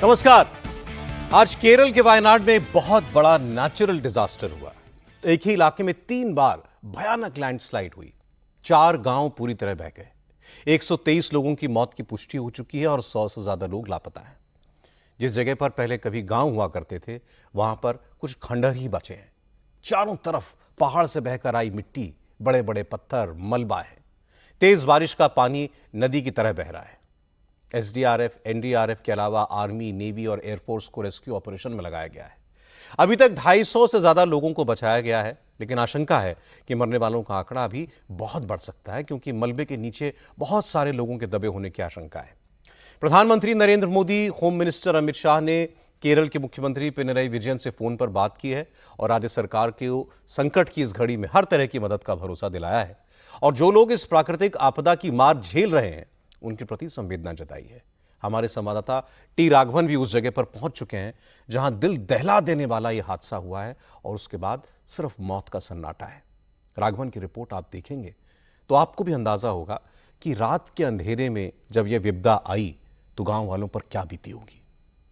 नमस्कार। आज केरल के वायनाड में बहुत बड़ा नेचुरल डिजास्टर हुआ। एक ही इलाके में 3 बार भयानक लैंडस्लाइड हुई। 4 गांव पूरी तरह बह गए। 123 लोगों की मौत की पुष्टि हो चुकी है और 100 से ज्यादा लोग लापता हैं। जिस जगह पर पहले कभी गांव हुआ करते थे, वहां पर कुछ खंडहर ही बचे हैं। चारों तरफ पहाड़ से बहकर आई मिट्टी, बड़े बड़े पत्थर, मलबा है। तेज बारिश का पानी नदी की तरह बह रहा है। एसडीआरएफ, एनडीआरएफ के अलावा आर्मी, नेवी और एयरफोर्स को रेस्क्यू ऑपरेशन में लगाया गया है। अभी तक 250 से ज्यादा लोगों को बचाया गया है, लेकिन आशंका है कि मरने वालों का आंकड़ा अभी बहुत बढ़ सकता है, क्योंकि मलबे के नीचे बहुत सारे लोगों के दबे होने की आशंका है। प्रधानमंत्री नरेंद्र मोदी, होम मिनिस्टर अमित शाह ने केरल के मुख्यमंत्री पिनरई विजयन से फोन पर बात की है और राज्य सरकार को संकट की इस घड़ी में हर तरह की मदद का भरोसा दिलाया है। और जो लोग इस प्राकृतिक आपदा की मार झेल रहे हैं, उनके प्रति संवेदना जताई है। हमारे संवाददाता टी राघवन भी उस जगह पर पहुंच चुके हैं जहां दिल दहला देने वाला यह हादसा हुआ है और उसके बाद सिर्फ मौत का सन्नाटा है। राघवन की रिपोर्ट आप देखेंगे तो आपको भी अंदाजा होगा कि रात के अंधेरे में जब यह विपदा आई तो गांव वालों पर क्या बीती होगी।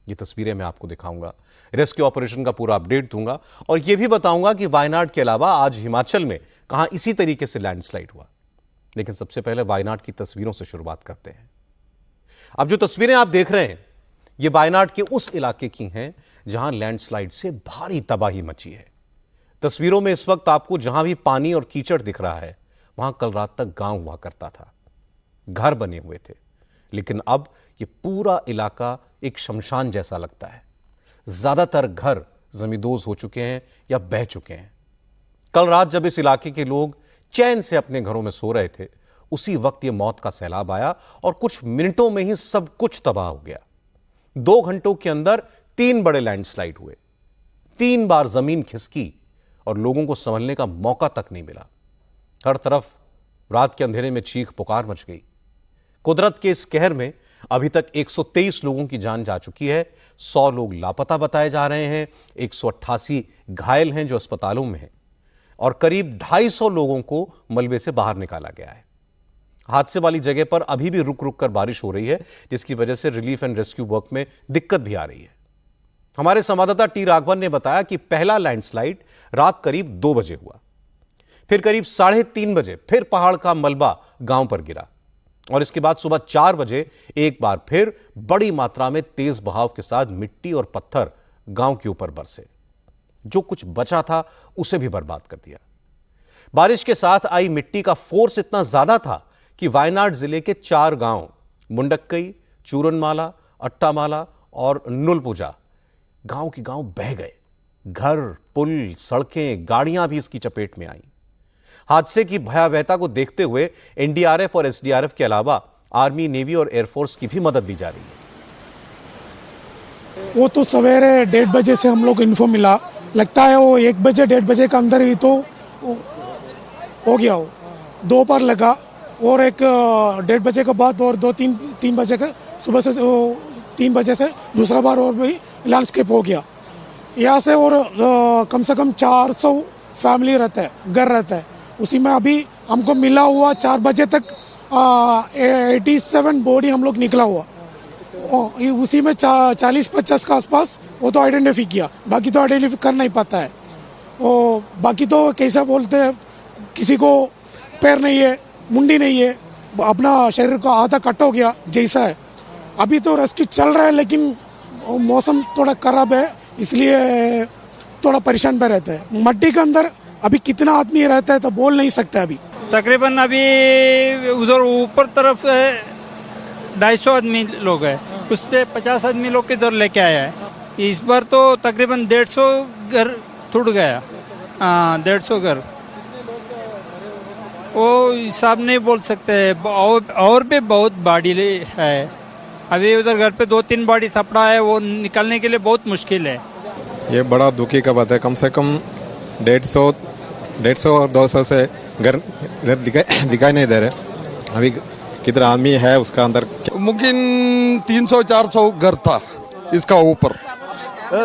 ये तस्वीरें मैं आपको दिखाऊंगा, रेस्क्यू ऑपरेशन का पूरा अपडेट दूंगा और यह भी बताऊंगा कि वायनाड के अलावा आज हिमाचल में कहां इसी तरीके से लैंडस्लाइड हुआ। लेकिन सबसे पहले वायनाड की तस्वीरों से शुरुआत करते हैं। अब जो तस्वीरें आप देख रहे हैं, ये वायनाड के उस इलाके की हैं जहां लैंडस्लाइड से भारी तबाही मची है। तस्वीरों में इस वक्त आपको जहां भी पानी और कीचड़ दिख रहा है, वहां कल रात तक गांव हुआ करता था, घर बने हुए थे, लेकिन अब ये पूरा इलाका एक शमशान जैसा लगता है। ज्यादातर घर जमींदोज हो चुके हैं या बह चुके हैं। कल रात जब इस इलाके के लोग चैन से अपने घरों में सो रहे थे, उसी वक्त यह मौत का सैलाब आया और कुछ मिनटों में ही सब कुछ तबाह हो गया। 2 घंटों के अंदर 3 बड़े लैंडस्लाइड हुए, 3 बार जमीन खिसकी और लोगों को संभलने का मौका तक नहीं मिला। हर तरफ रात के अंधेरे में चीख पुकार मच गई। कुदरत के इस कहर में अभी तक 123 लोगों की जान जा चुकी है। 100 लोग लापता बताए जा रहे हैं। 188 घायल हैं जो अस्पतालों में हैं और करीब 250 लोगों को मलबे से बाहर निकाला गया है। हादसे वाली जगह पर अभी भी रुक रुक कर बारिश हो रही है, जिसकी वजह से रिलीफ एंड रेस्क्यू वर्क में दिक्कत भी आ रही है। हमारे संवाददाता टी राघवन ने बताया कि पहला लैंडस्लाइड रात करीब 2 बजे हुआ, फिर करीब 3:30 बजे फिर पहाड़ का मलबा गांव पर गिरा और इसके बाद सुबह 4 बजे एक बार फिर बड़ी मात्रा में तेज बहाव के साथ मिट्टी और पत्थर गांव के ऊपर बरसे। जो कुछ बचा था उसे भी बर्बाद कर दिया। बारिश के साथ आई मिट्टी का फोर्स इतना ज्यादा था कि वायनाड जिले के 4 गांव मुंडक्कई, चूरनमाला, अट्टामाला और नुलपुजा गांव के गांव बह गए। घर, पुल, सड़कें, गाड़ियां भी इसकी चपेट में आईं। हादसे की भयावहता को देखते हुए एनडीआरएफ और एसडीआरएफ के अलावा आर्मी, नेवी और एयरफोर्स की भी मदद दी जा रही है। वो तो सवेरे 1:30 बजे से हम लोग इन्फो मिला, लगता है वो 1 बजे 1:30 बजे के अंदर ही तो हो गया। वो दोपहर लगा और एक 1:30 बजे के बाद और 2-3 बजे के सुबह से 3 बजे से दूसरा बार और भी लैंडस्केप हो गया यहाँ से। और कम से कम 400 फैमिली रहता है, घर रहता है। उसी में अभी हमको मिला हुआ 4 बजे तक 87 बॉडी हम लोग निकला हुआ। उसी में 40-50 के आसपास वो तो आइडेंटिफाई किया, बाकी तो आइडेंटिफाई कर नहीं पाता है। वो बाकी तो कैसा बोलते हैं, किसी को पैर नहीं है, मुंडी नहीं है, अपना शरीर का आधा कट हो गया जैसा है। अभी तो रेस्क्यू चल रहा है, लेकिन मौसम थोड़ा खराब है, इसलिए थोड़ा परेशान पे रहता है। मट्टी के अंदर अभी कितना आदमी रहता है तो बोल नहीं सकते। अभी तकरीबन अभी उधर ऊपर तरफ 250 आदमी लोग हैं, उससे 50 आदमी लोग किधर लेके आया है। इस बार तो तकरीबन 150 घर टूट गया। 150 घर, वो हिसाब नहीं बोल सकते। और भी बहुत बाड़ी है। अभी उधर घर पे 2-3 बाड़ी सपड़ा है, वो निकालने के लिए बहुत मुश्किल है। ये बड़ा दुखी का बात है। कम से कम 150 और 200 से घर दिखाई नहीं दे रहे। अभी कितना आदमी है उसका अंदर? मुमकिन 300-400 घर था इसका ऊपर।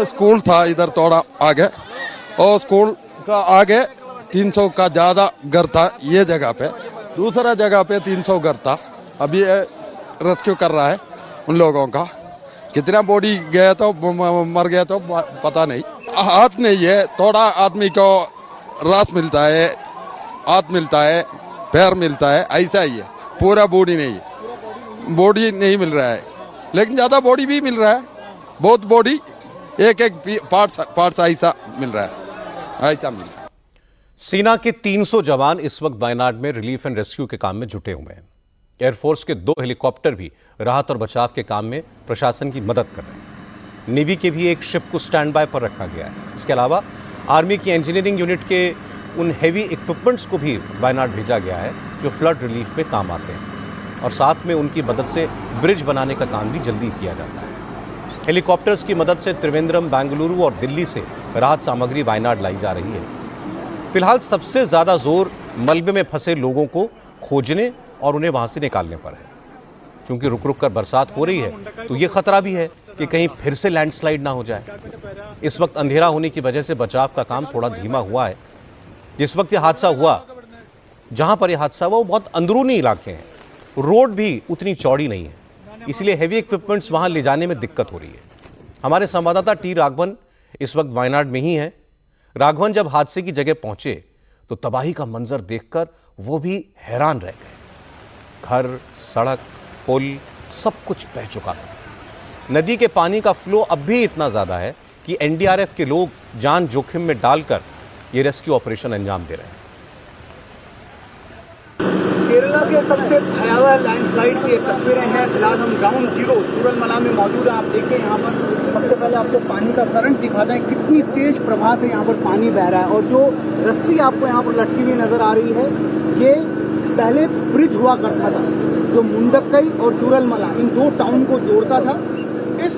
स्कूल था इधर थोड़ा आगे, और स्कूल का आगे 300 का ज़्यादा घर था ये जगह पे। दूसरा जगह पे 300 घर था। अभी रेस्क्यू कर रहा है उन लोगों का। कितना बॉडी गया तो मर गया तो पता नहीं। हाथ नहीं है, थोड़ा आदमी को रास मिलता है, हाथ मिलता है, पैर मिलता है, ऐसा ही है। पूरा बॉडी नहीं है, बॉडी नहीं मिल रहा है, लेकिन ज्यादा बॉडी भी मिल रहा है। बहुत बॉडी एक एक पार्ट्स ऐसा मिल रहा है, ऐसा मिल रहा है। सेना के 300 जवान इस वक्त वायनाड में रिलीफ एंड रेस्क्यू के काम में जुटे हुए हैं। एयरफोर्स के 2 हेलीकॉप्टर भी राहत और बचाव के काम में प्रशासन की मदद कर रहे हैं। नेवी के भी एक शिप को स्टैंड बाय पर रखा गया है। इसके अलावा आर्मी की इंजीनियरिंग यूनिट के उन हेवी इक्विपमेंट्स को भी वायनाड भेजा गया है जो फ्लड रिलीफ में काम आते हैं, और साथ में उनकी मदद से ब्रिज बनाने का काम भी जल्दी किया जाता है। हेलीकॉप्टर्स की मदद से त्रिवेंद्रम, बेंगलुरु और दिल्ली से राहत सामग्री वायनाड लाई जा रही है। फिलहाल सबसे ज्यादा जोर मलबे में फंसे लोगों को खोजने और उन्हें वहां से निकालने पर है। क्योंकि रुक रुक कर बरसात हो रही है तो ये खतरा भी है कि कहीं फिर से लैंडस्लाइड ना हो जाए। इस वक्त अंधेरा होने की वजह से बचाव का काम थोड़ा धीमा हुआ है। जिस वक्त ये हादसा हुआ, जहां पर यह हादसा हुआ वो बहुत अंदरूनी इलाके हैं, रोड भी उतनी चौड़ी नहीं है, इसलिए हेवी इक्विपमेंट्स वहां ले जाने में दिक्कत हो रही है। हमारे संवाददाता टी राघवन इस वक्त वायनाड में ही है। राघवन, जब हादसे की जगह पहुंचे तो तबाही का मंजर देखकर वो भी हैरान रह गए। घर, सड़क, पुल सब कुछ बह चुका था। नदी के पानी का फ्लो अब भी इतना ज्यादा है कि एनडीआरएफ के लोग जान जोखिम में डालकर ये रेस्क्यू ऑपरेशन अंजाम दे रहे हैं। केरला के सबसे भयावह लैंडस्लाइड की तस्वीरें हैं। फिलहाल हम ग्राउंड जीरो चूरलमला में मौजूद हैं। आप देखिए यहाँ पर सबसे पहले आपको पानी का करंट दिखाते हैं, कितनी तेज प्रवाह से यहाँ पर पानी बह रहा है। और जो रस्सी आपको यहाँ पर लटकी हुई नजर आ रही है, ये पहले ब्रिज हुआ करता था जो मुंडक्कई और चूरलमला इन 2 टाउन को जोड़ता था। इस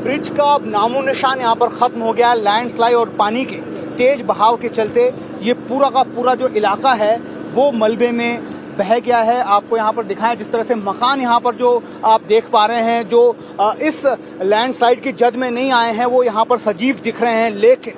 ब्रिज का अब नामो निशान यहाँ पर खत्म हो गया। लैंडस्लाइड और पानी के तेज बहाव के चलते ये पूरा का पूरा जो इलाका है वो मलबे में बह गया है। आपको यहाँ पर दिखाएं जिस तरह से मकान यहाँ पर जो आप देख पा रहे हैं, जो इस लैंडस्लाइड की जद में नहीं आए हैं, वो यहाँ पर सजीव दिख रहे हैं। लेकिन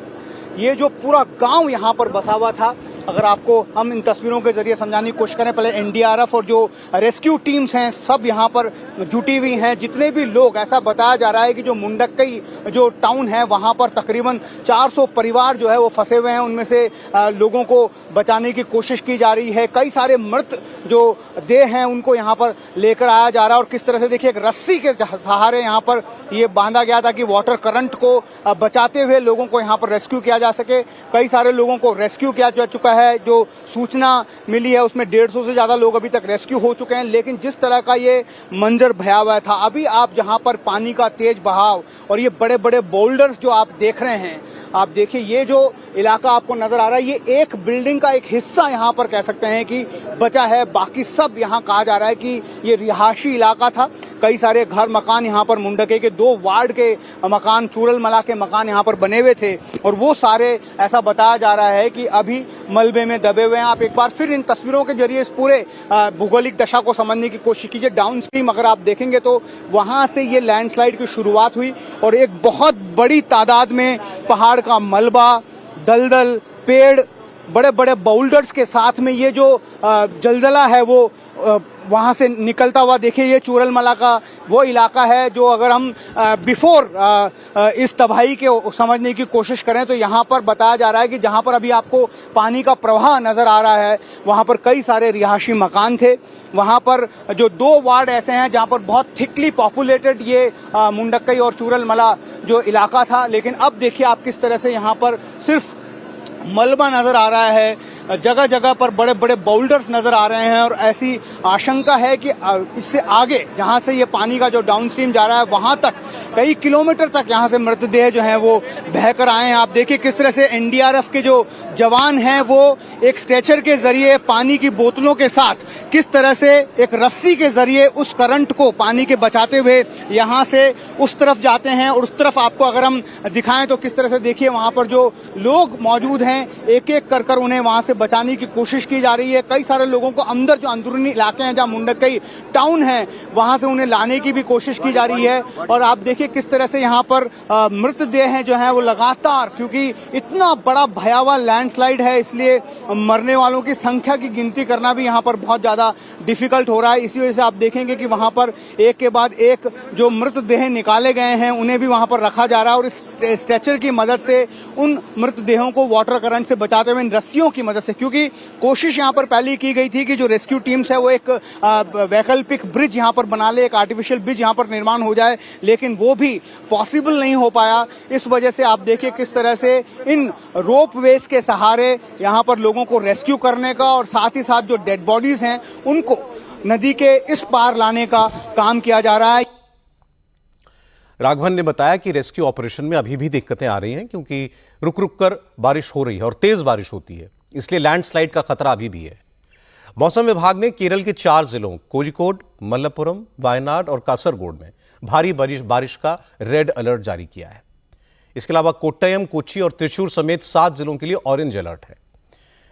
ये जो पूरा गांव यहाँ पर बसा हुआ था, अगर आपको हम इन तस्वीरों के जरिए समझाने की कोशिश करें, पहले एनडीआरएफ और जो रेस्क्यू टीम्स हैं सब यहाँ पर जुटी हुई हैं। जितने भी लोग, ऐसा बताया जा रहा है कि जो मुंडक्कई जो टाउन है वहाँ पर तकरीबन 400 परिवार जो है वो फंसे हुए हैं। उनमें से लोगों को बचाने की कोशिश की जा रही है। कई सारे मृत जो देह हैं उनको यहाँ पर लेकर आया जा रहा है। और किस तरह से देखिए, एक रस्सी के सहारे यहाँ पर ये बांधा गया ताकि वाटर करंट को बचाते हुए लोगों को यहाँ पर रेस्क्यू किया जा सके। कई सारे लोगों को रेस्क्यू किया जा चुका है। जो सूचना मिली है उसमें 150 से ज्यादा लोग अभी तक रेस्क्यू हो चुके हैं। लेकिन जिस तरह का ये मंजर भयावह था, अभी आप जहां पर पानी का तेज बहाव और ये बड़े बड़े बोल्डर्स जो आप देख रहे हैं, आप देखिए ये जो इलाका आपको नजर आ रहा है, ये एक बिल्डिंग का एक हिस्सा यहाँ पर कह सकते हैं कि बचा है। बाकी सब यहाँ कहा जा रहा है कि ये रिहायशी इलाका था। कई सारे घर मकान यहाँ पर मुंडके के 2 वार्ड के मकान, चूरलमला के मकान यहाँ पर बने हुए थे और वो सारे, ऐसा बताया जा रहा है कि अभी मलबे में दबे हुए हैं। आप एक बार फिर इन तस्वीरों के जरिए इस पूरे भौगोलिक दशा को समझने की कोशिश कीजिए। डाउनस्ट्रीम अगर आप देखेंगे तो वहां से ये लैंडस्लाइड की शुरुआत हुई और एक बहुत बड़ी तादाद में पहाड़ का मलबा, दलदल, पेड़, बड़े बड़े बाउल्डर्स के साथ में ये जो जलजला है वो वहां से निकलता हुआ, देखिए ये चूरलमला का वो इलाका है जो अगर हम बिफोर इस तबाही के समझने की कोशिश करें तो यहाँ पर बताया जा रहा है कि जहाँ पर अभी आपको पानी का प्रवाह नजर आ रहा है वहाँ पर कई सारे रिहायशी मकान थे। वहाँ पर जो 2 वार्ड ऐसे हैं जहाँ पर बहुत थिकली पॉपुलेटेड ये मुंडक्कई और चूरलमला जो इलाका था। लेकिन अब देखिए आप किस तरह से यहाँ पर सिर्फ मलबा नजर आ रहा है, जगह जगह पर बड़े बड़े बाउल्डर्स नजर आ रहे हैं और ऐसी आशंका है कि इससे आगे जहां से ये पानी का जो डाउनस्ट्रीम जा रहा है वहां तक कई किलोमीटर तक यहां से मृतदेह जो हैं वो बहकर आए हैं। आप देखिए किस तरह से एनडीआरएफ के जो जवान हैं वो एक स्ट्रेचर के जरिए पानी की बोतलों के साथ किस तरह से एक रस्सी के जरिए उस करंट को पानी के बचाते हुए यहां से उस तरफ जाते हैं। और उस तरफ आपको अगर हम दिखाएं तो किस तरह से देखिए वहां पर जो लोग मौजूद हैं एक एक कर उन्हें वहां से बचाने की कोशिश की जा रही है। कई सारे लोगों को अंदर जो अंदरूनी इलाके हैं जहां मुंडक्कई टाउन है वहां से उन्हें लाने की भी कोशिश की जा रही है। और आप देखिए किस तरह से यहाँ पर मृतदेह हैं जो है वो लगातार, क्योंकि इतना बड़ा भयावह लैंडस्लाइड है इसलिए मरने वालों की संख्या की गिनती करना भी यहाँ पर बहुत ज्यादा डिफिकल्ट हो रहा है। इसी वजह से आप देखेंगे कि वहां पर एक के बाद एक जो मृतदेह निकाले गए हैं उन्हें भी वहां पर रखा जा रहा है और इस स्ट्रेचर की मदद से उन मृतदेहों को वाटर करंट से बचाते हुए इन रस्सियों की मदद से, क्योंकि कोशिश यहां पर पहले की गई थी कि जो रेस्क्यू टीम्स है वो एक वैकल्पिक ब्रिज यहां पर बना ले, एक आर्टिफिशियल ब्रिज यहां पर निर्माण हो जाए, लेकिन वो भी पॉसिबल नहीं हो पाया। इस वजह से आप देखिए किस तरह से इन रोप वेज के सहारे यहां पर लोगों को रेस्क्यू करने का और साथ ही साथ जो डेड बॉडीज हैं उनको नदी के इस पार लाने का काम किया जा रहा है। राघवन ने बताया कि रेस्क्यू ऑपरेशन में अभी भी दिक्कतें आ रही हैं क्योंकि रुक रुक कर बारिश हो रही है और तेज बारिश होती है, इसलिए लैंडस्लाइड का खतरा अभी भी है। मौसम विभाग ने केरल के 4 जिलों कोझिकोड, मलप्पुरम, वायनाड और कासरगोड में भारी बारिश का रेड अलर्ट जारी किया है। इसके अलावा कोट्टयम, कोच्चि और त्रिशूर समेत 7 जिलों के लिए ऑरेंज अलर्ट है।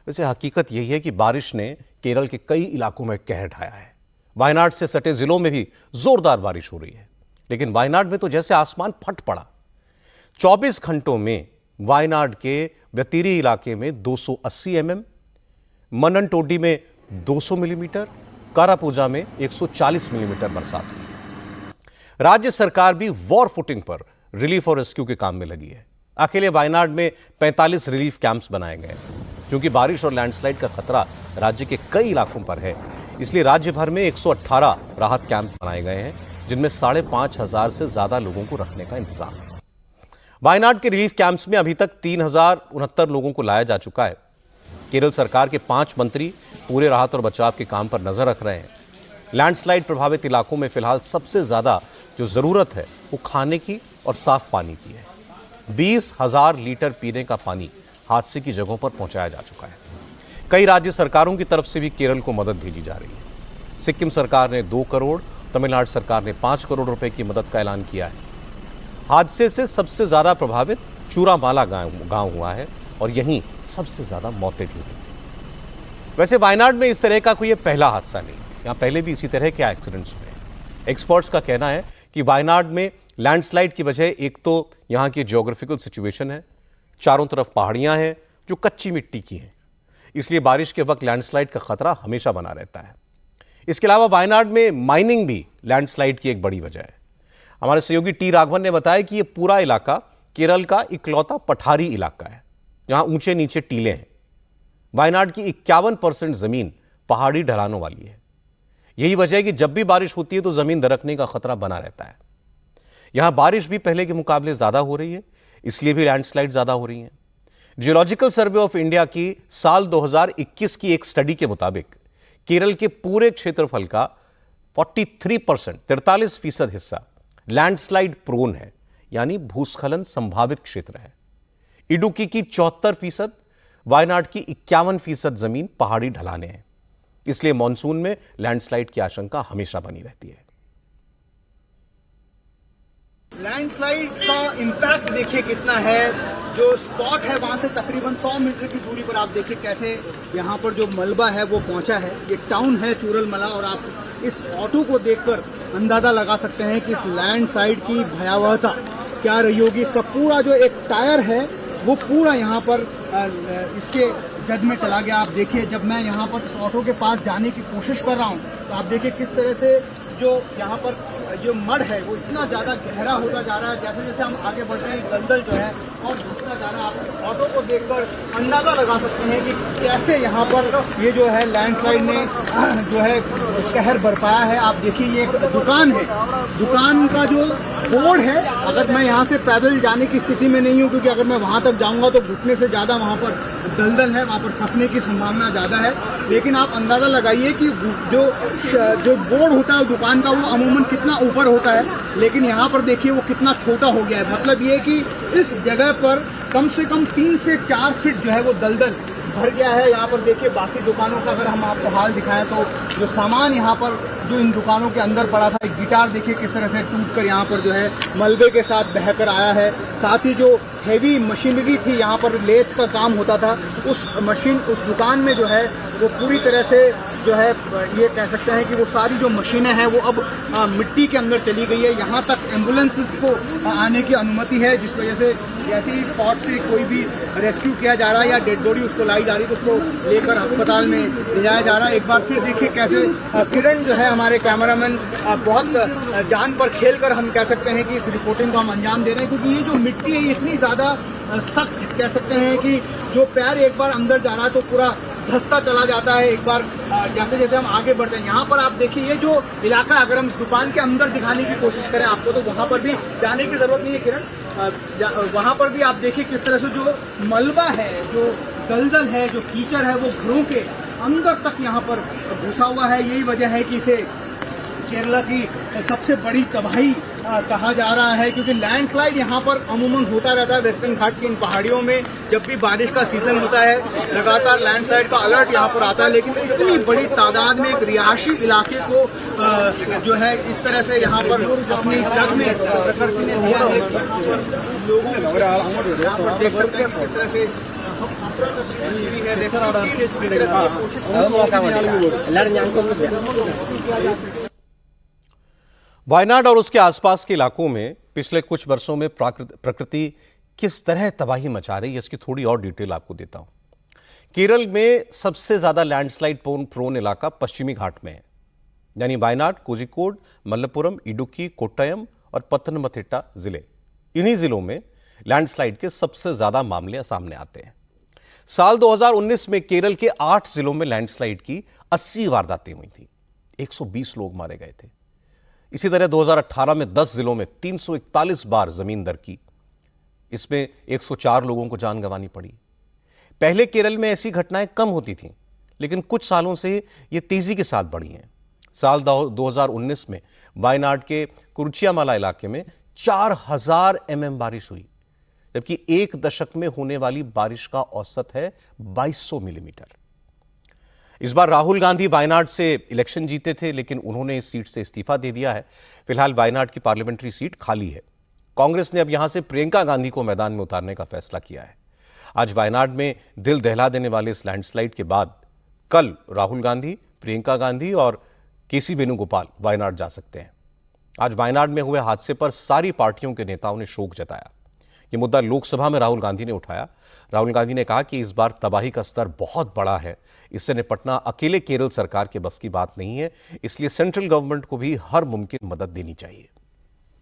वैसे हकीकत यही है कि बारिश ने केरल के कई इलाकों में कहर ढाया है। वायनाड से सटे जिलों में भी जोरदार बारिश हो रही है, लेकिन वायनाड में तो जैसे आसमान फट पड़ा। 24 घंटों में वायनाड के व्यतीरी इलाके में 280 mm, मननटोडी में 200 मिलीमीटर, कारापूजा में 140 मिलीमीटर बरसात हुई। राज्य सरकार भी वॉर फुटिंग पर रिलीफ और रेस्क्यू के काम में लगी है। अकेले वायनाड में 45 रिलीफ कैंप्स बनाए गए हैं। क्योंकि बारिश और लैंडस्लाइड का खतरा राज्य के कई इलाकों पर है, इसलिए राज्य भर में 118 राहत कैंप बनाए गए हैं, जिनमें 5,500 से ज्यादा लोगों को रखने का इंतजाम है। वायनाड के रिलीफ कैंप्स में अभी तक 3,069 लोगों को लाया जा चुका है। केरल सरकार के 5 मंत्री पूरे राहत और बचाव के काम पर नजर रख रहे हैं। लैंडस्लाइड प्रभावित इलाकों में फिलहाल सबसे ज्यादा जो जरूरत है वो खाने की और साफ पानी की है। 20,000 लीटर पीने का पानी हादसे की जगहों पर पहुंचाया जा चुका है। कई राज्य सरकारों की तरफ से भी केरल को मदद भेजी जा रही है। सिक्किम सरकार ने 2 करोड़, तमिलनाडु सरकार ने 5 करोड़ रुपए की मदद का ऐलान किया है। हादसे से सबसे ज्यादा प्रभावित चूरामाला गांव हुआ है और यहीं सबसे ज्यादा मौतें भी हुई। वैसे वायनाड में इस तरह का कोई पहला हादसा नहीं, यहां पहले भी इसी तरह के एक्सीडेंट्स हुए। एक्सपर्ट्स का कहना है कि वायनाड में लैंडस्लाइड की वजह एक तो यहां की ज्योग्राफिकल सिचुएशन है, चारों तरफ पहाड़ियां हैं जो कच्ची मिट्टी की हैं, इसलिए बारिश के वक्त लैंडस्लाइड का खतरा हमेशा बना रहता है। इसके अलावा वायनाड में माइनिंग भी लैंडस्लाइड की एक बड़ी वजह है। हमारे सहयोगी टी राघवन ने बताया कि यह पूरा इलाका केरल का इकलौता पठारी इलाका है, जहां ऊंचे नीचे टीले हैं। वायनाड की 51% जमीन पहाड़ी ढलानों वाली है। यही वजह है कि जब भी बारिश होती है तो जमीन दरकने का खतरा बना रहता है। यहां बारिश भी पहले के मुकाबले ज्यादा हो रही है, इसलिए भी लैंडस्लाइड ज्यादा हो रही है। जियोलॉजिकल सर्वे ऑफ इंडिया की साल 2021 की एक स्टडी के मुताबिक केरल के पूरे क्षेत्रफल का 43% हिस्सा लैंडस्लाइड प्रोन है, यानी भूस्खलन संभावित क्षेत्र है। इडुक्की की 74%, वायनाड की 51% जमीन पहाड़ी ढलाने हैं, इसलिए मॉनसून में लैंडस्लाइड की आशंका हमेशा बनी रहती है। लैंडस्लाइड का इम्पैक्ट देखिए कितना है। जो स्पॉट है वहां से तकरीबन 100 मीटर की दूरी पर आप देखिए कैसे यहाँ पर जो मलबा है वो पहुंचा है। ये टाउन है चूरलमला और आप इस ऑटो को देखकर अंदाजा लगा सकते हैं कि इस लैंडस्लाइड की भयावहता क्या रही होगी। इसका पूरा जो एक टायर है वो पूरा यहाँ पर इसके जद में चला गया। आप देखिए जब मैं यहाँ पर इस ऑटो के पास जाने की कोशिश कर रहा हूँ तो आप देखिए किस तरह से जो यहाँ पर जो मड है वो इतना ज़्यादा गहरा होता जा रहा है। जैसे जैसे हम आगे बढ़ते हैं दलदल जो है और घुसता जा रहा है। आप इस ऑटो को देखकर अंदाज़ा लगा सकते हैं कि कैसे यहाँ पर ये जो है लैंडस्लाइड ने जो है कहर बरपाया है। आप देखिए ये एक दुकान है, दुकान का जो बोर्ड है, अगर मैं यहाँ से पैदल जाने की स्थिति में नहीं हूँ क्योंकि अगर मैं वहाँ तक जाऊँगा तो घुटने से ज़्यादा वहाँ पर दलदल है, वहाँ पर फंसने की संभावना ज़्यादा है। लेकिन आप अंदाज़ा लगाइए कि जो बोर्ड होता है दुकान का वो अमूमन कितना ऊपर होता है, लेकिन यहाँ पर देखिए वो कितना छोटा हो गया है। मतलब ये कि इस जगह पर कम से कम 3 से 4 फीट जो है वो दलदल भर गया है। यहाँ पर देखिए बाकी दुकानों का अगर हम आपको हाल दिखाएं तो जो सामान यहाँ पर जो इन दुकानों के अंदर पड़ा था, एक गिटार देखिए किस तरह से टूटकर यहाँ पर जो है मलबे के साथ बहकर आया है। साथ ही जो हैवी मशीनरी थी यहाँ पर लेथ का काम होता था, उस दुकान में जो है वो पूरी तरह से जो है ये कह सकते हैं कि वो सारी जो मशीनें हैं वो अब मिट्टी के अंदर चली गई है। यहाँ तक एम्बुलेंसेस को आने की अनुमति है, जिस वजह से जैसे ही स्पॉट से कोई भी रेस्क्यू किया जा रहा है या डेड बॉडी उसको लाई जा रही है तो उसको लेकर अस्पताल में ले जाया जा रहा है। एक बार फिर देखिए कैसे किरण जो है हमारे कैमरामैन बहुत जान पर खेलकर हम कह सकते हैं कि इस रिपोर्टिंग को हम अंजाम दे रहे हैं, क्योंकि ये जो मिट्टी है इतनी ज़्यादा सख्त कह सकते हैं कि जो पैर एक बार अंदर जा रहा है तो पूरा धंसता चला जाता है। एक बार जैसे जैसे हम आगे बढ़ते हैं, यहाँ पर आप देखिए ये जो इलाका, अगर हम इस दुकान के अंदर दिखाने की कोशिश करें आपको, तो वहाँ पर भी जाने की जरूरत नहीं है किरण। वहाँ पर भी आप देखिए किस तरह से जो मलबा है, जो दलदल है, जो कीचड़ है, वो घरों के अंदर तक यहाँ पर घुसा हुआ है। यही वजह है कि इसे केरला की सबसे बड़ी तबाही कहा जा रहा है, क्योंकि लैंडस्लाइड यहाँ पर अमूमन होता रहता है वेस्टर्न घाट की इन पहाड़ियों में। जब भी बारिश का सीजन होता है लगातार लैंडस्लाइड का अलर्ट यहाँ पर आता है, लेकिन इतनी बड़ी तादाद में एक रिहायशी इलाके को जो है इस तरह से यहाँ पर अपनी जग में प्रकृति ने दिया है। लोगों यहाँ पर देख सकते हैं किस तरह से वायनाड और उसके आसपास के इलाकों में पिछले कुछ वर्षों में प्रकृति किस तरह तबाही मचा रही है, इसकी थोड़ी और डिटेल आपको देता हूं। केरल में सबसे ज्यादा लैंडस्लाइड प्रोन इलाका पश्चिमी घाट में है, यानी वायनाड, कोझिकोड, मल्लपुरम, इडुक्की, कोट्टयम और पत्तनमथिट्टा जिले। इन्हीं जिलों में लैंडस्लाइड के सबसे ज्यादा मामले सामने आते हैं। साल 2019 में केरल के 8 जिलों में लैंडस्लाइड की 80 वारदातें हुई थी, 120 लोग मारे गए थे। इसी तरह 2018 में 10 जिलों में 341 बार जमीन दरकी, इसमें 104 लोगों को जान गंवानी पड़ी। पहले केरल में ऐसी घटनाएं कम होती थीं, लेकिन कुछ सालों से ये तेजी के साथ बढ़ी हैं। साल 2019 में वायनाड के कुरुचियामाला इलाके में 4000 mm बारिश हुई, जबकि एक दशक में होने वाली बारिश का औसत है 2200 मिलीमीटर। इस बार राहुल गांधी वायनाड से इलेक्शन जीते थे, लेकिन उन्होंने इस सीट से इस्तीफा दे दिया है। फिलहाल वायनाड की पार्लियामेंट्री सीट खाली है। कांग्रेस ने अब यहां से प्रियंका गांधी को मैदान में उतारने का फैसला किया है। आज वायनाड में दिल दहला देने वाले इस लैंडस्लाइड के बाद कल राहुल गांधी, प्रियंका गांधी और केसी वेणुगोपाल वायनाड जा सकते हैं। आज वायनाड में हुए हादसे पर सारी पार्टियों के नेताओं ने शोक जताया। यह मुद्दा लोकसभा में राहुल गांधी ने उठाया। राहुल गांधी ने कहा कि इस बार तबाही का स्तर बहुत बड़ा है, इससे निपटना अकेले केरल सरकार के बस की बात नहीं है, इसलिए सेंट्रल गवर्नमेंट को भी हर मुमकिन मदद देनी चाहिए।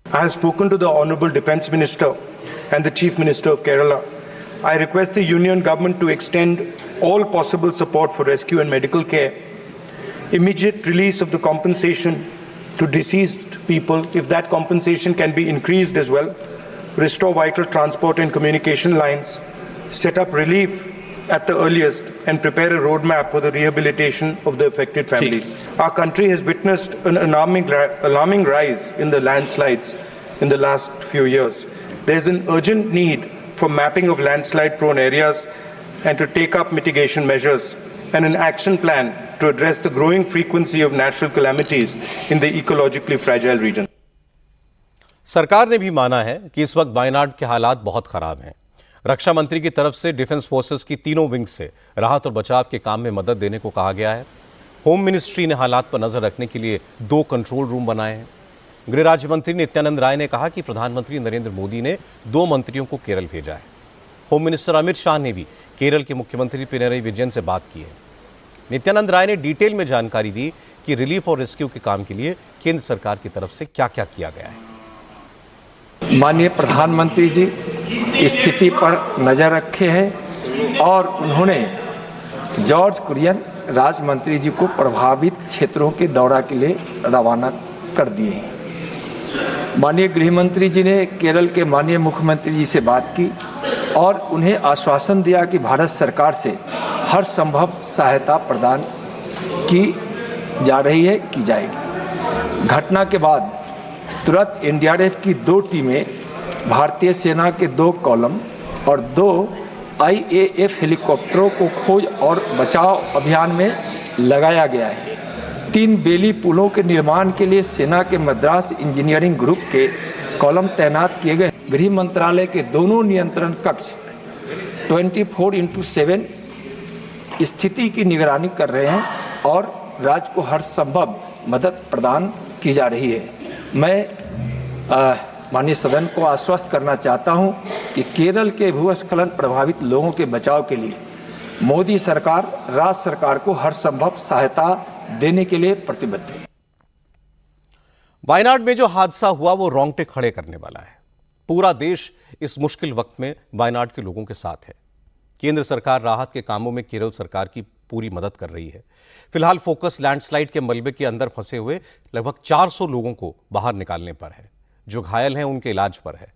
I have spoken to the Honourable Defence Minister and the Chief Minister of Kerala. I request the Union Government to extend all possible support for rescue and medical care, immediate release of the compensation to deceased people, if that compensation can be increased as well, restore vital transport and communication lines, set up relief at the earliest, and prepare a roadmap for the rehabilitation of the affected families. Our country has witnessed an alarming rise in the landslides in the last few years. There is an urgent need for mapping of landslide-prone areas and to take up mitigation measures and an action plan to address the growing frequency of natural calamities in the ecologically fragile region. सरकार ने भी माना है कि इस वक्त वायनाड के हालात बहुत खराब हैं। रक्षा मंत्री की तरफ से डिफेंस फोर्सेस की तीनों विंग्स से राहत और बचाव के काम में मदद देने को कहा गया है। होम मिनिस्ट्री ने हालात पर नजर रखने के लिए 2 कंट्रोल रूम बनाए हैं। गृह राज्य मंत्री नित्यानंद राय ने कहा कि प्रधानमंत्री नरेंद्र मोदी ने 2 मंत्रियों को केरल भेजा है। होम मिनिस्टर अमित शाह ने भी केरल के मुख्यमंत्री पिनरई विजयन से बात की है। नित्यानंद राय ने डिटेल में जानकारी दी कि रिलीफ और रेस्क्यू के काम के लिए केंद्र सरकार की तरफ से क्या क्या किया गया है। माननीय प्रधानमंत्री जी स्थिति पर नज़र रखे हैं और उन्होंने जॉर्ज कुरियन राज्य मंत्री जी को प्रभावित क्षेत्रों के दौरा के लिए रवाना कर दिए हैं। माननीय गृह मंत्री जी ने केरल के माननीय मुख्यमंत्री जी से बात की और उन्हें आश्वासन दिया कि भारत सरकार से हर संभव सहायता प्रदान की जा रही है, की जाएगी। घटना के बाद तुरंत एनडीआरएफ की 2 टीमें, भारतीय सेना के 2 कॉलम और 2 आईएएफ हेलीकॉप्टरों को खोज और बचाव अभियान में लगाया गया है। 3 बेली पुलों के निर्माण के लिए सेना के मद्रास इंजीनियरिंग ग्रुप के कॉलम तैनात किए गए। गृह मंत्रालय के दोनों नियंत्रण कक्ष 24/7 स्थिति की निगरानी कर रहे हैं और राज्य को हर संभव मदद प्रदान की जा रही है। मैं माननीय सदन को आश्वस्त करना चाहता हूं कि केरल के भूस्खलन प्रभावित लोगों के बचाव के लिए मोदी सरकार राज्य सरकार को हर संभव सहायता देने के लिए प्रतिबद्ध है। वायनाड में जो हादसा हुआ वो रोंगटे खड़े करने वाला है। पूरा देश इस मुश्किल वक्त में वायनाड के लोगों के साथ है। केंद्र सरकार राहत के कामों में केरल सरकार की पूरी मदद कर रही है। फिलहाल फोकस लैंडस्लाइड के मलबे के अंदर फंसे हुए लगभग 400 लोगों को बाहर निकालने पर है। जो घायल हैं उनके इलाज पर है।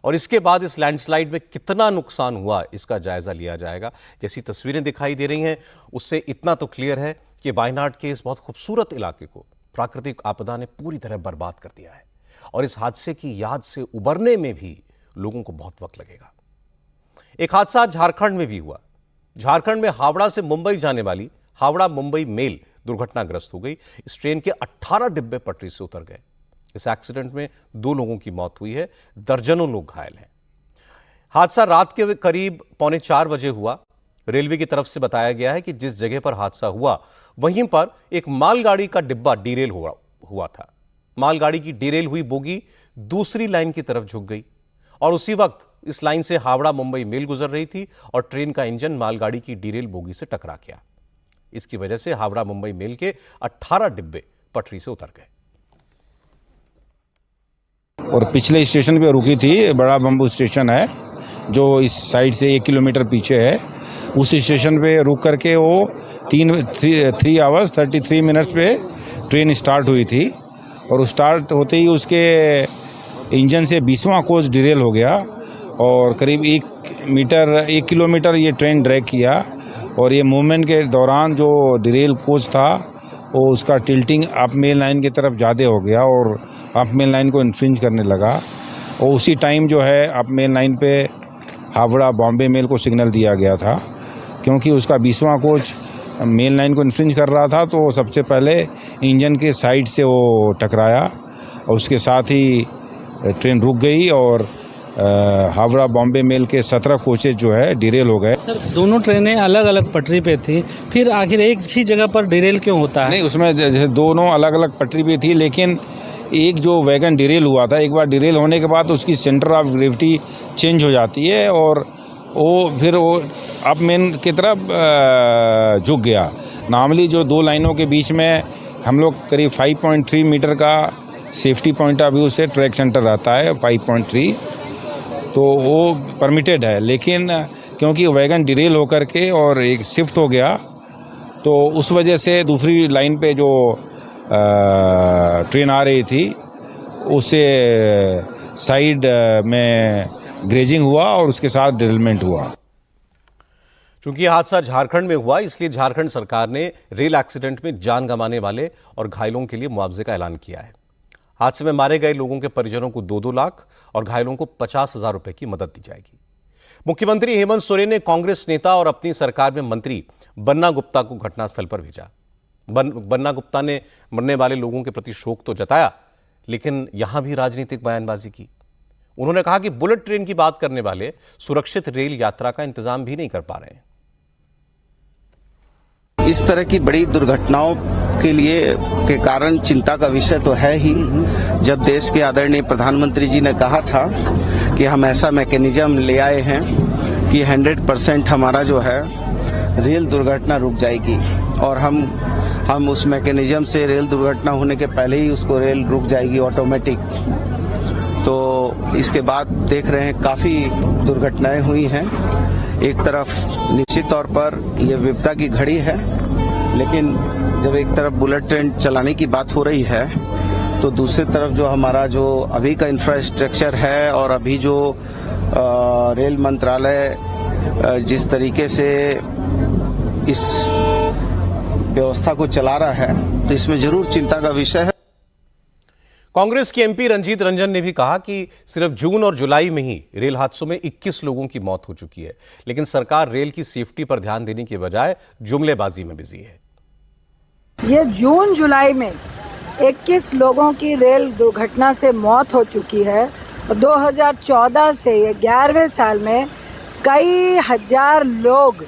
और इसके बाद इस लैंडस्लाइड में कितना नुकसान हुआ इसका जायजा लिया जाएगा। जैसी तस्वीरें दिखाई दे रही हैं उससे इतना तो क्लियर है कि वायनाड के इस बहुत खूबसूरत इलाके को प्राकृतिक आपदा ने पूरी तरह बर्बाद कर दिया है। और इस हादसे की याद से उबरने में भी लोगों को बहुत वक्त लगेगा। एक हादसा झारखंड में भी हुआ। झारखंड में हावड़ा से मुंबई जाने वाली हावड़ा मुंबई मेल दुर्घटनाग्रस्त हो गई। इस ट्रेन के 18 डिब्बे पटरी से उतर गए। इस एक्सीडेंट में 2 लोगों की मौत हुई है, दर्जनों लोग घायल हैं। हादसा रात के करीब 3:45 बजे हुआ। रेलवे की तरफ से बताया गया है कि जिस जगह पर हादसा हुआ वहीं पर एक मालगाड़ी का डिब्बा डिरेल हुआ था। मालगाड़ी की डिरेल हुई बोगी दूसरी लाइन की तरफ झुक गई और उसी वक्त इस लाइन से हावड़ा मुंबई मेल गुजर रही थी और ट्रेन का इंजन मालगाड़ी की डिरेल बोगी से टकरा गया। इसकी वजह से हावड़ा मुंबई मेल के 18 डिब्बे पटरी से उतर गए। और पिछले स्टेशन पे रुकी थी, बड़ा बम्बू स्टेशन है जो इस साइड से 1 किलोमीटर पीछे है। उस स्टेशन पे रुक करके वो 3 आवर्स 33 मिनट्स पे ट्रेन स्टार्ट हुई थी और स्टार्ट होते ही उसके इंजन से 20वां कोच डिरेल हो गया और करीब 1 किलोमीटर ये ट्रेन ड्रैग किया। और ये मूवमेंट के दौरान जो डिरेल कोच था वो उसका टिल्टिंग अप मेल लाइन की तरफ ज़्यादा हो गया और अप मेल लाइन को इन्फ्रिंज करने लगा। और उसी टाइम जो है अप मेल लाइन पे हावड़ा बॉम्बे मेल को सिग्नल दिया गया था, क्योंकि उसका 20वां कोच मेल लाइन को इन्फ्रिंज कर रहा था। तो सबसे पहले इंजन के साइड से वो टकराया और उसके साथ ही ट्रेन रुक गई और हावड़ा बॉम्बे मेल के 17 कोचेज जो है डिरेल हो गए। सर, दोनों ट्रेनें अलग अलग पटरी पे थी, फिर आखिर एक ही जगह पर डिरेल क्यों होता है? नहीं, उसमें जैसे दोनों अलग अलग पटरी पे थी, लेकिन एक जो वैगन डिरेल हुआ था, एक बार डिरेल होने के बाद उसकी सेंटर ऑफ ग्रेविटी चेंज हो जाती है और फिर वो अप मेन की तरफ झुक गया। नॉर्मली जो 2 लाइनों के बीच में हम लोग करीब 5.3 मीटर का सेफ्टी पॉइंट ऑफ व्यू से ट्रैक सेंटर रहता है 5.3, तो वो परमिटेड है। लेकिन क्योंकि वैगन डिरेल होकर के और एक शिफ्ट हो गया तो उस वजह से दूसरी लाइन पे जो ट्रेन आ रही थी उससे साइड में ग्रेजिंग हुआ और उसके साथ डिरेलमेंट हुआ। चूंकि हादसा झारखंड में हुआ इसलिए झारखंड सरकार ने रेल एक्सीडेंट में जान गंवाने वाले और घायलों के लिए मुआवजे का ऐलान किया है। हादसे में मारे गए लोगों के परिजनों को 2-2 लाख और घायलों को 50,000 रुपए की मदद दी जाएगी। मुख्यमंत्री हेमंत सोरेन ने कांग्रेस नेता और अपनी सरकार में मंत्री बन्ना गुप्ता को घटनास्थल पर भेजा। बन्ना गुप्ता ने मरने वाले लोगों के प्रति शोक तो जताया, लेकिन यहां भी राजनीतिक बयानबाजी की। उन्होंने कहा कि बुलेट ट्रेन की बात करने वाले सुरक्षित रेल यात्रा का इंतजाम भी नहीं कर पा रहे हैं। इस तरह की बड़ी दुर्घटनाओं के कारण चिंता का विषय तो है ही। जब देश के आदरणीय प्रधानमंत्री जी ने कहा था कि हम ऐसा मैकेनिज्म ले आए हैं कि 100% हमारा जो है रेल दुर्घटना रुक जाएगी और हम उस मैकेनिज्म से रेल दुर्घटना होने के पहले ही उसको रेल रुक जाएगी ऑटोमेटिक। तो इसके बाद देख रहे हैं काफी दुर्घटनाएं हुई हैं। एक तरफ निश्चित तौर पर यह विपदा की घड़ी है, लेकिन जब एक तरफ बुलेट ट्रेन चलाने की बात हो रही है तो दूसरी तरफ जो हमारा जो अभी का इंफ्रास्ट्रक्चर है और अभी जो रेल मंत्रालय जिस तरीके से इस व्यवस्था को चला रहा है तो इसमें जरूर चिंता का विषय है। कांग्रेस के एमपी रंजीत रंजन ने भी कहा कि सिर्फ जून और जुलाई में ही रेल हादसों में 21 लोगों की मौत हो चुकी है, लेकिन सरकार रेल की सेफ्टी पर ध्यान देने के बजाय जुमलेबाजी में बिजी है। ये जून जुलाई में 21 लोगों की रेल दुर्घटना से मौत हो चुकी है और 2014 से ये 11वें साल में कई हजार लोग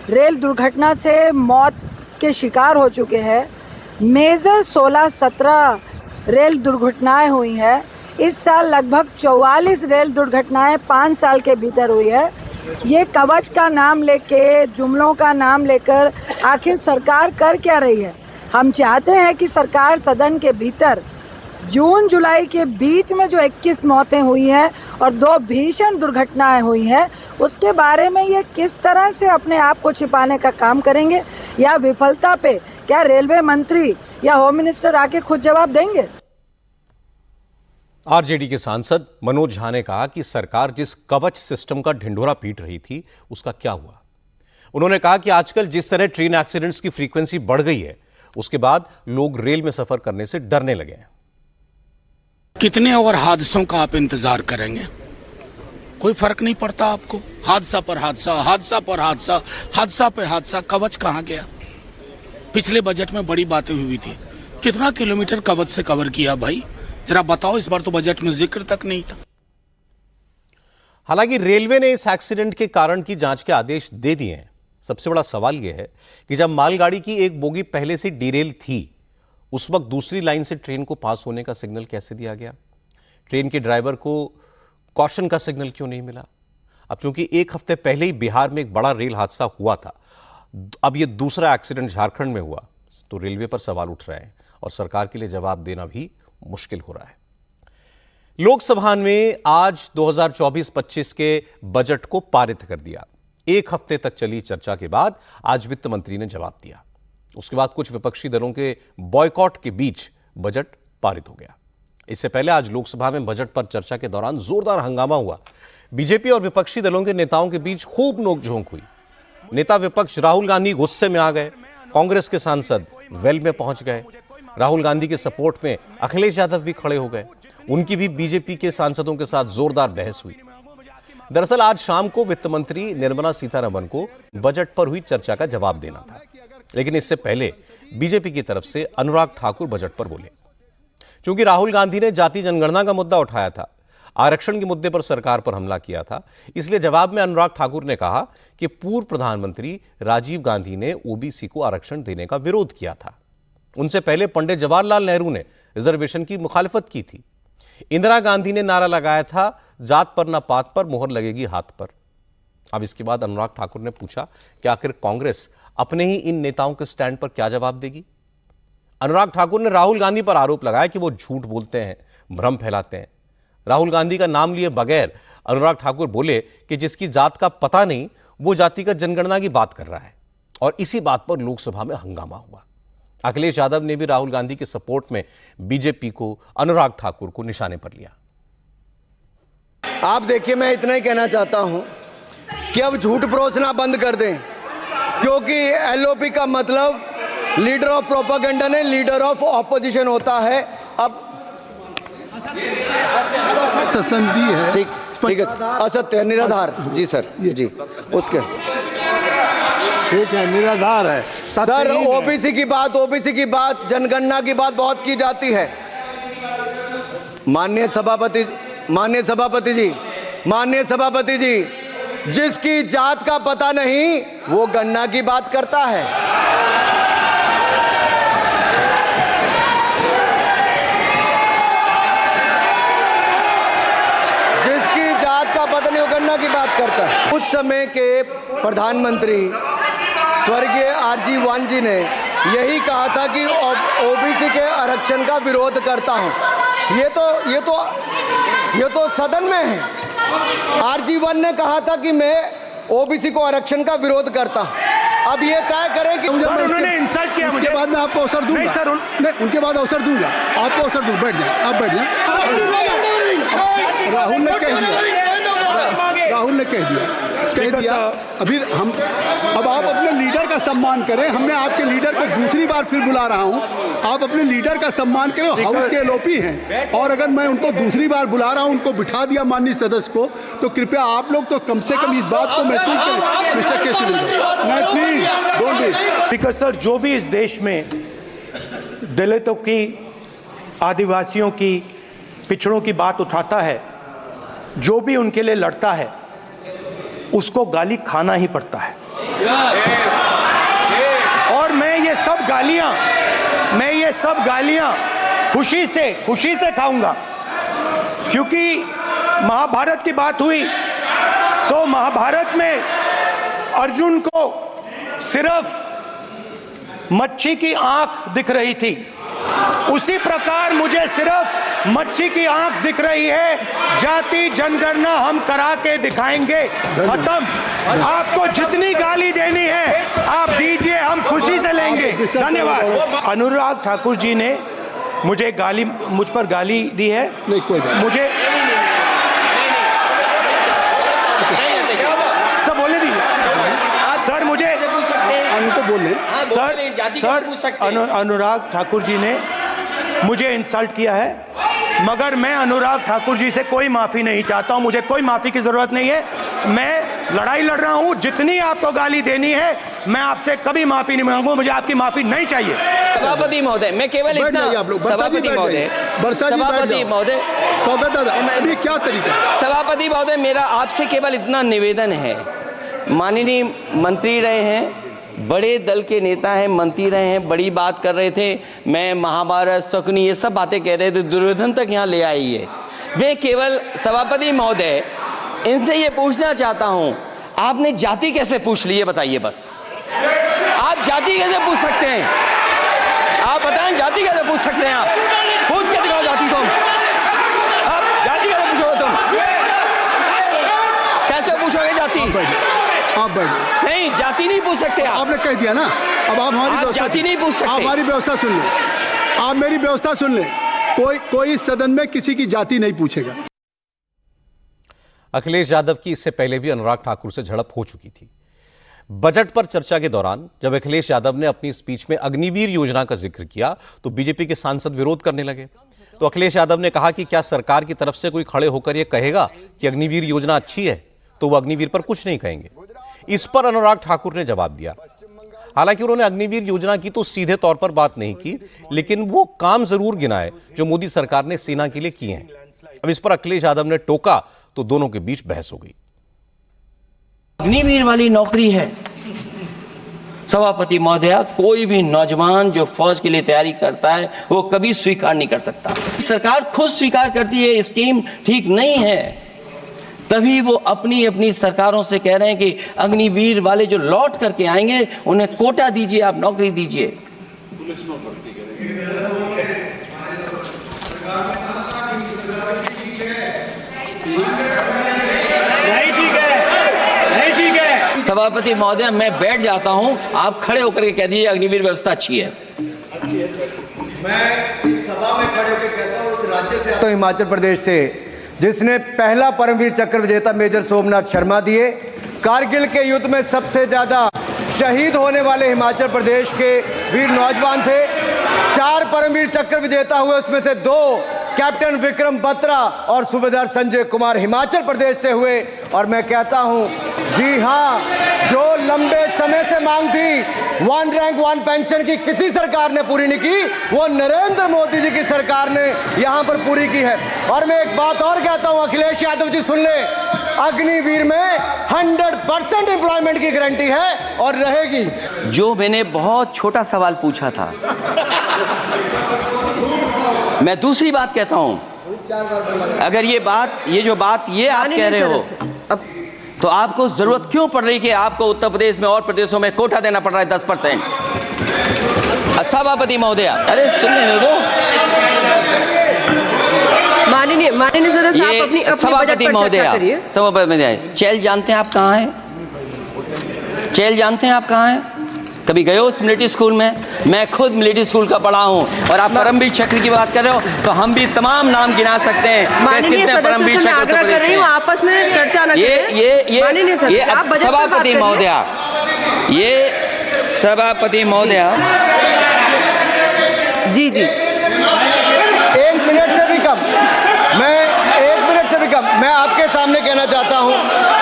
रेल दुर्घटना से मौत के शिकार हो चुके हैं। मेजर 16-17 रेल दुर्घटनाएं हुई है। इस साल लगभग 44 रेल दुर्घटनाएं 5 साल के भीतर हुई है। ये कवच का नाम लेके, जुमलों का नाम लेकर आखिर सरकार कर क्या रही है? हम चाहते हैं कि सरकार सदन के भीतर जून जुलाई के बीच में जो 21 मौतें हुई हैं और 2 भीषण दुर्घटनाएं हुई हैं, उसके बारे में ये किस तरह से अपने आप को छिपाने का काम करेंगे, या विफलता पे क्या रेलवे मंत्री या होम मिनिस्टर आके खुद जवाब देंगे? आरजेडी के सांसद मनोज झा ने कहा कि सरकार जिस कवच सिस्टम का ढिंढोरा पीट रही थी उसका क्या हुआ। उन्होंने कहा कि आजकल जिस तरह ट्रेन एक्सीडेंट्स की फ्रीक्वेंसी बढ़ गई है, उसके बाद लोग रेल में सफर करने से डरने लगे हैं। कितने और हादसों का आप इंतजार करेंगे? कोई फर्क नहीं पड़ता आपको? हादसा पर हादसा, हादसा पर हादसा, हादसा पे हादसा, कवच कहां गया? पिछले बजट में बड़ी बातें हुई थी, कितना किलोमीटर कवच से कवर किया भाई, जरा बताओ। इस बार तो बजट में जिक्र तक नहीं था। हालांकि रेलवे ने इस एक्सीडेंट के कारण की जांच के आदेश दे दिए हैं। सबसे बड़ा सवाल यह है कि जब मालगाड़ी की एक बोगी पहले से डिरेल थी, उस वक्त दूसरी लाइन से ट्रेन को पास होने का सिग्नल कैसे दिया गया? ट्रेन के ड्राइवर को कॉशन का सिग्नल क्यों नहीं मिला? अब चूंकि एक हफ्ते पहले ही बिहार में एक बड़ा रेल हादसा हुआ था, अब यह दूसरा एक्सीडेंट झारखंड में हुआ, तो रेलवे पर सवाल उठ रहे हैं और सरकार के लिए जवाब देना भी मुश्किल हो रहा है। लोकसभा में आज 2024-25 के बजट को पारित कर दिया। एक हफ्ते तक चली चर्चा के बाद आज वित्त मंत्री ने जवाब दिया। उसके बाद कुछ विपक्षी दलों के बॉयकॉट के बीच बजट पारित हो गया। इससे पहले आज लोकसभा में बजट पर चर्चा के दौरान जोरदार हंगामा हुआ। बीजेपी और विपक्षी दलों के नेताओं के बीच खूब नोकझोंक हुई। नेता विपक्ष राहुल गांधी गुस्से में आ गए, कांग्रेस के सांसद वेल में पहुंच गए। राहुल गांधी के सपोर्ट में अखिलेश यादव भी खड़े हो गए। उनकी भी बीजेपी के सांसदों के साथ जोरदार बहस हुई। दरअसल आज शाम को वित्त मंत्री निर्मला सीतारमण को बजट पर हुई चर्चा का जवाब देना था, लेकिन इससे पहले बीजेपी की तरफ से अनुराग ठाकुर बजट पर बोले। क्योंकि राहुल गांधी ने जाति जनगणना का मुद्दा उठाया था, आरक्षण के मुद्दे पर सरकार पर हमला किया था, इसलिए जवाब में अनुराग ठाकुर ने कहा कि पूर्व प्रधानमंत्री राजीव गांधी ने ओबीसी को आरक्षण देने का विरोध किया था। उनसे पहले पंडित जवाहरलाल नेहरू ने रिजर्वेशन की मुखालिफत की थी। इंदिरा गांधी ने नारा लगाया था, जात पर न पात पर, मोहर लगेगी हाथ पर। अब इसके बाद अनुराग ठाकुर ने पूछा कि आखिर कांग्रेस अपने ही इन नेताओं के स्टैंड पर क्या जवाब देगी। अनुराग ठाकुर ने राहुल गांधी पर आरोप लगाया कि वो झूठ बोलते हैं, भ्रम फैलाते हैं। राहुल गांधी का नाम लिए बगैर अनुराग ठाकुर बोले कि जिसकी जात का पता नहीं वो जातिगत जनगणना की बात कर रहा है, और इसी बात पर लोकसभा में हंगामा हुआ। अखिलेश यादव ने भी राहुल गांधी के सपोर्ट में बीजेपी को, अनुराग ठाकुर को निशाने पर लिया। आप देखिए, मैं इतना ही कहना चाहता हूं कि अब झूठ परोसना बंद कर दें, क्योंकि एलओपी का मतलब लीडर ऑफ प्रोपेगेंडा नहीं, लीडर ऑफ ऑपोजिशन होता है। अब संधि है, ठीक है, असत्य है, निराधार। जी सर, जी उसके ठीक है, निराधार है सर। ओबीसी की बात, जनगणना की बात बहुत की जाती है। माननीय सभापति जी, जिसकी जात का पता नहीं वो गणना की बात करता है। जिसकी जात का पता नहीं वो गणना की बात करता है। कुछ समय के प्रधानमंत्री स्वर्गीय आरजी वन जी ने यही कहा था कि ओबीसी के आरक्षण का विरोध करता हूं। ये तो सदन में है। आरजी वन ने कहा था कि मैं ओबीसी को आरक्षण का विरोध करता हूं। अब ये तय करें कि उन्होंने इंसल्ट किया, उसके बाद मैं आपको अवसर दूंगा। नहीं सर, उनके बाद अवसर दूंगा, आपको अवसर दूंगा। बैठ जाए, आप बैठ जाए। राहुल ने कह दिया अभी हम, अब आप अपने लीडर का सम्मान करें। हमने आपके लीडर को दूसरी बार फिर बुला रहा हूं, आप अपने लीडर का सम्मान करें। हाउस के एलओपी हैं, और अगर मैं उनको दूसरी बार बुला रहा हूं, उनको बिठा दिया माननीय सदस्य को, तो कृपया आप लोग तो कम से कम इस बात को महसूस करें। Mister KC, please don't do. Because sir, जो भी इस देश में दलितों की, आदिवासियों की, पिछड़ों की बात उठाता है, जो भी उनके लिए लड़ता है, उसको गाली खाना ही पड़ता है। और मैं ये सब गालियां खुशी से खाऊंगा, क्योंकि महाभारत की बात हुई तो महाभारत में अर्जुन को सिर्फ मच्छी की आंख दिख रही थी, उसी प्रकार मुझे सिर्फ मच्छी की आंख दिख रही है। जाति जनगणना हम करा के दिखाएंगे। खत्म। आपको जितनी गाली देनी है आप दीजिए, हम खुशी से लेंगे। धन्यवाद। अनुराग ठाकुर जी ने मुझ पर गाली दी है। नहीं, कोई मुझे सर बोलने दीजिए। सर मुझे उनको बोलने सर अनुराग ठाकुर जी ने मुझे इंसल्ट किया है, मगर मैं अनुराग ठाकुर जी से कोई माफी नहीं चाहता हूं। मुझे कोई माफी की जरूरत नहीं है। मैं लड़ाई लड़ रहा हूं। जितनी आपको गाली देनी है मैं आपसे कभी माफी नहीं मांगूंगा। मुझे आपकी माफी नहीं चाहिए। सभापति महोदय, मैं केवल इतना, सभापति महोदय, क्या तरीका? सभापति महोदय, मेरा आपसे केवल इतना निवेदन है। माननीय मंत्री रहे हैं, बड़े दल के नेता हैं, मंत्री रहे हैं, बड़ी बात कर रहे थे। मैं महाभारत, शकुनी, ये सब बातें कह रहे थे, दुर्योधन तक यहाँ ले आई है। मैं केवल सभापति महोदय इनसे ये पूछना चाहता हूं, आपने जाति कैसे पूछ ली है बताइए बस। आप जाति कैसे पूछ सकते हैं? आप बताएं, जाति कैसे पूछ सकते हैं? आप पूछ के दिखाओ जाति तुम। आप जाति कैसे पूछोगे तुम? कैसे पूछोगे जाति? आप बैठ। नहीं, जाति नहीं पूछ सकते आप। आपने कह दिया ना। अब आप हमारी जाति नहीं पूछ सकते। आप हमारी व्यवस्था सुन लें। आप मेरी व्यवस्था सुन लें। कोई सदन में किसी की जाति नहीं पूछेगा। अखिलेश यादव की इससे पहले भी अनुराग ठाकुर से झड़प हो चुकी थी। बजट पर चर्चा के दौरान जब अखिलेश यादव ने अपनी स्पीच में अग्निवीर योजना का जिक्र किया तो बीजेपी के सांसद विरोध करने लगे। तो अखिलेश यादव ने कहा कि क्या सरकार की तरफ से कोई खड़े होकर यह कहेगा कि अग्निवीर योजना अच्छी है तो वो अग्निवीर पर कुछ नहीं कहेंगे। इस पर अनुराग ठाकुर ने जवाब दिया। हालांकि उन्होंने अग्निवीर योजना की तो सीधे तौर पर बात नहीं की, लेकिन वो काम जरूर गिनाए जो मोदी सरकार ने सेना के लिए किए हैं। अब इस पर अखिलेश यादव ने टोका तो दोनों के बीच बहस हो गई। अग्निवीर वाली नौकरी है सभापति महोदय, कोई भी नौजवान जो फौज के लिए तैयारी करता है वो कभी स्वीकार नहीं कर सकता। सरकार खुद स्वीकार करती है स्कीम ठीक नहीं है, तभी वो अपनी अपनी सरकारों से कह रहे हैं कि अग्निवीर वाले जो लौट करके आएंगे उन्हें कोटा दीजिए, आप नौकरी दीजिए। सभापति महोदय, मैं बैठ जाता हूं, आप खड़े होकर के कह दीजिए अग्निवीर व्यवस्था अच्छी है। मैं इस सभा में खड़े होकर कहता हूं, उस राज्य से तो हिमाचल प्रदेश से जिसने पहला परमवीर चक्र विजेता मेजर सोमनाथ शर्मा दिए। कारगिल के युद्ध में सबसे ज्यादा शहीद होने वाले हिमाचल प्रदेश के वीर नौजवान थे। 4 परमवीर चक्र विजेता हुए, उसमें से 2 कैप्टन विक्रम बत्रा और सूबेदार संजय कुमार हिमाचल प्रदेश से हुए। और मैं कहता हूं, जी हां, जो लंबे समय से मांग थी 1 रैंक 1 पेंशन की किसी सरकार ने पूरी नहीं की, वो नरेंद्र मोदी जी की सरकार ने यहां पर पूरी की है। और मैं एक बात और कहता हूं, अखिलेश यादव जी सुन ले, अग्निवीर में 100% एम्प्लॉयमेंट की गारंटी है और रहेगी। जो मैंने बहुत छोटा सवाल पूछा था, मैं दूसरी बात कहता हूं, अगर ये जो बात आप कह रहे हो, तो आपको जरूरत क्यों पड़ रही कि आपको उत्तर प्रदेश में और प्रदेशों में कोटा देना पड़ रहा है 10%? सभापति महोदय, अरे सुन लेने दो। माननीय सदस्य, आप अपनी सभापति महोदय, सभापति महोदय, चैल जानते हैं आप कहाँ हैं? चैल जानते हैं आप कहाँ हैं? कभी गए हो मिलिट्री स्कूल में? मैं खुद मिलिट्री स्कूल का पढ़ा हूँ। और आप परमवीर चक्र की बात कर रहे हो तो हम भी तमाम नाम गिना सकते हैं। माननीय सदस्य से मैं आग्रह कर रही हूँ, आपस में चर्चा न करें। माननीय सदस्य, आप बजट पर बात सभापति महोदय, ये सभापति महोदय, जी 1 मिनट से भी कम, मैं आपके सामने कहना चाहता हूं,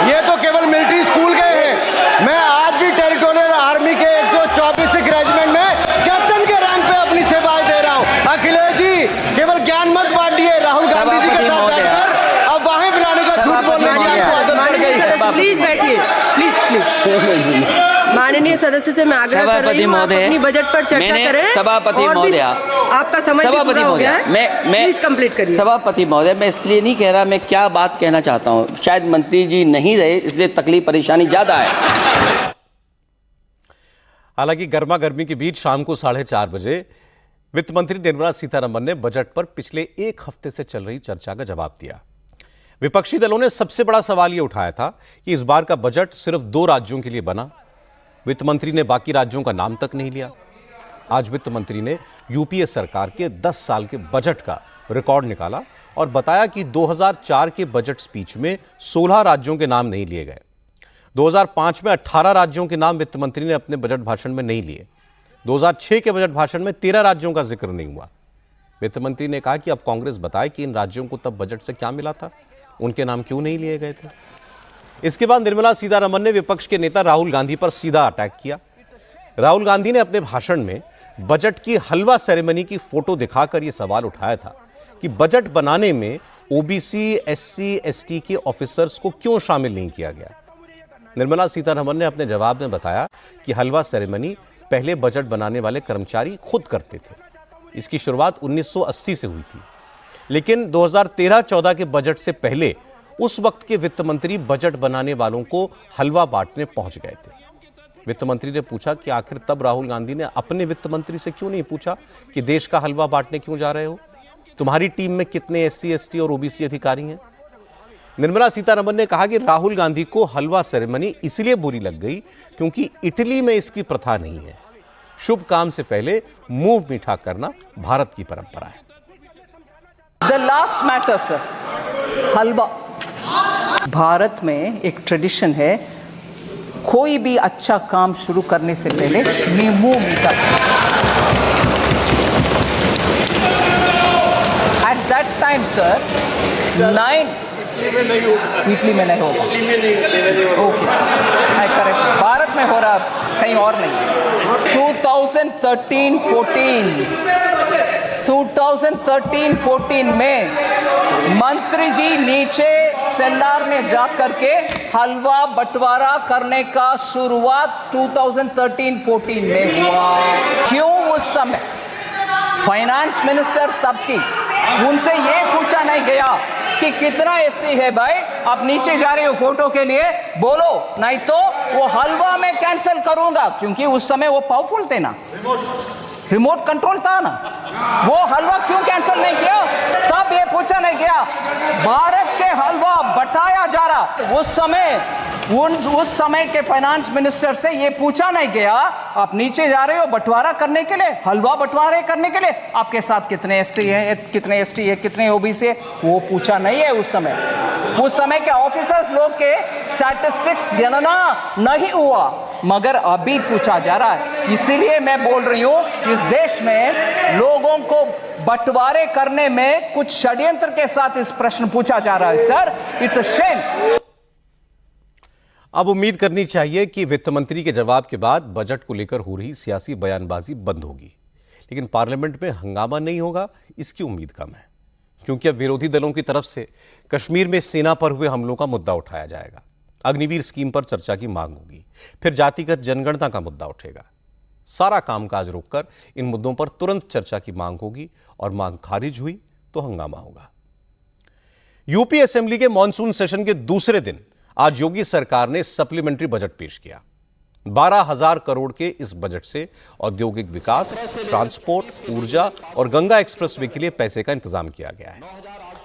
ये तो केवल मिलिट्री स्कूल गए हैं। मैं आज भी टेरिटोरियल आर्मी के 124 रेजिमेंट में कैप्टन के रैंक पे अपनी सेवाएं दे रहा हूं। अखिलेश जी, केवल ज्ञान मत बांटिए। राहुल गांधी जी के साथ बैठकर अब वहां बुलाने का झूठ बोलने की आपको आदत पड़ गई। प्लीज बैठिए, प्लीज। माननीय सदस्य से मैं आग्रह कर रही हूं, आप अपनी बजट पर चर्चा करें। सभापति महोदय, आपका समय पूरा हो गया है, मैं प्लीज कंप्लीट करिए। सभापति महोदय, मैं इसलिए नहीं कह रहा, मैं क्या बात कहना चाहता हूं, शायद मंत्री जी नहीं रहे इसलिए तकलीफ परेशानी ज्यादा है। हालांकि गर्मा गर्मी के बीच शाम को 4:30 बजे वित्त मंत्री निर्मला सीतारमण ने बजट पर पिछले एक हफ्ते से चल रही चर्चा का जवाब दिया। विपक्षी दलों ने सबसे बड़ा सवाल यह उठाया था कि इस बार का बजट सिर्फ 2 राज्यों के लिए बना। वित्त मंत्री ने बाकी राज्यों का नाम तक नहीं लिया। आज वित्त मंत्री ने यूपीए सरकार के 10 साल के बजट का रिकॉर्ड निकाला और बताया कि 2004 के बजट स्पीच में 16 राज्यों के नाम नहीं लिए गए। 2005 में 18 राज्यों के नाम वित्त मंत्री ने अपने बजट भाषण में नहीं लिए। 2006 के बजट भाषण में 13 राज्यों का जिक्र नहीं हुआ। वित्त मंत्री ने कहा कि अब कांग्रेस बताए कि इन राज्यों को तब बजट से क्या मिला था, उनके नाम क्यों नहीं लिए गए थे। इसके बाद निर्मला सीतारमण ने विपक्ष के नेता राहुल गांधी पर सीधा अटैक किया। राहुल गांधी ने अपने भाषण में बजट की हलवा सेरेमनी की फोटो दिखाकर यह सवाल उठाया था कि बजट बनाने में ओबीसी, एससी, एसटी के ऑफिसर्स को क्यों शामिल नहीं किया गया। निर्मला सीतारमण ने अपने जवाब में बताया कि हलवा सेरेमनी पहले बजट बनाने वाले कर्मचारी खुद करते थे। इसकी शुरुआत 1980 से हुई थी, लेकिन 2013-14 के बजट से पहले उस वक्त के वित्त मंत्री बजट बनाने वालों को हलवा बांटने पहुंच गए थे। वित्त मंत्री ने पूछा कि आखिर तब राहुल गांधी ने अपने वित्त मंत्री से क्यों नहीं पूछा कि देश का हलवा बांटने क्यों जा रहे हो, तुम्हारी टीम में कितने एससी, एसटी और ओबीसी अधिकारी हैं। निर्मला सीतारमण ने कहा कि राहुल गांधी को हलवा सेरेमनी इसलिए बुरी लग गई क्योंकि इटली में इसकी प्रथा नहीं है। शुभ काम से पहले मुंह मीठा करना भारत की परंपरा है। The last matter, sir. हलवा भारत में एक ट्रेडिशन है, कोई भी अच्छा काम शुरू करने से पहले मुंह मीठा। At that time, sir, 9 Italy में नहीं होगा। ओके, आई करेक्ट। भारत में हो रहा, कहीं और नहीं। 2013-14 में मंत्री जी नीचे सेल्लार में जाकर के हलवा बंटवारा करने का शुरुआत 2013-14 में हुआ। क्यों उस समय फाइनेंस मिनिस्टर तब की, उनसे ये पूछा नहीं गया कि कितना एससी है भाई, आप नीचे जा रहे हो फोटो के लिए, बोलो नहीं तो वो हलवा में कैंसिल करूंगा, क्योंकि उस समय वो पावरफुल थे ना, रिमोट कंट्रोल था ना, वो हलवा क्यों कैंसिल नहीं किया, तब ये पूछा नहीं गया। भारत के हलवा बटाया जा रहा, उस समय के फाइनेंस मिनिस्टर से ये पूछा नहीं गया आप नीचे जा रहे हो बंटवारा करने के लिए, हलवा बंटवारे करने के लिए, आपके साथ कितने एससी है, कितने एसटी है, कितने ओबीसी है, वो पूछा नहीं है। उस समय के ऑफिसर्स लोग के स्टैटिस्टिक्स गणना नहीं हुआ, मगर अभी पूछा जा रहा है। इसीलिए मैं बोल रही हूं, इस देश में लोगों को बंटवारे करने में कुछ षड्यंत्र के साथ इस प्रश्न पूछा जा रहा है। Sir, it's a shame. अब उम्मीद करनी चाहिए कि वित्त मंत्री के जवाब के बाद बजट को लेकर हो रही सियासी बयानबाजी बंद होगी, लेकिन पार्लियामेंट में हंगामा नहीं होगा, इसकी उम्मीद कम है, क्योंकि अब विरोधी दलों की तरफ से कश्मीर में सेना पर हुए हमलों का मुद्दा उठाया जाएगा, अग्निवीर स्कीम पर चर्चा की मांग होगी, फिर जातिगत जनगणना का मुद्दा उठेगा। सारा कामकाज रोककर इन मुद्दों पर तुरंत चर्चा की मांग होगी और मांग खारिज हुई तो हंगामा होगा। यूपी असेंबली के मॉनसून सेशन के दूसरे दिन आज योगी सरकार ने सप्लीमेंट्री बजट पेश किया। 12,000 करोड़ के इस बजट से औद्योगिक विकास, ट्रांसपोर्ट, ऊर्जा और गंगा एक्सप्रेसवे के लिए पैसे का इंतजाम किया गया है।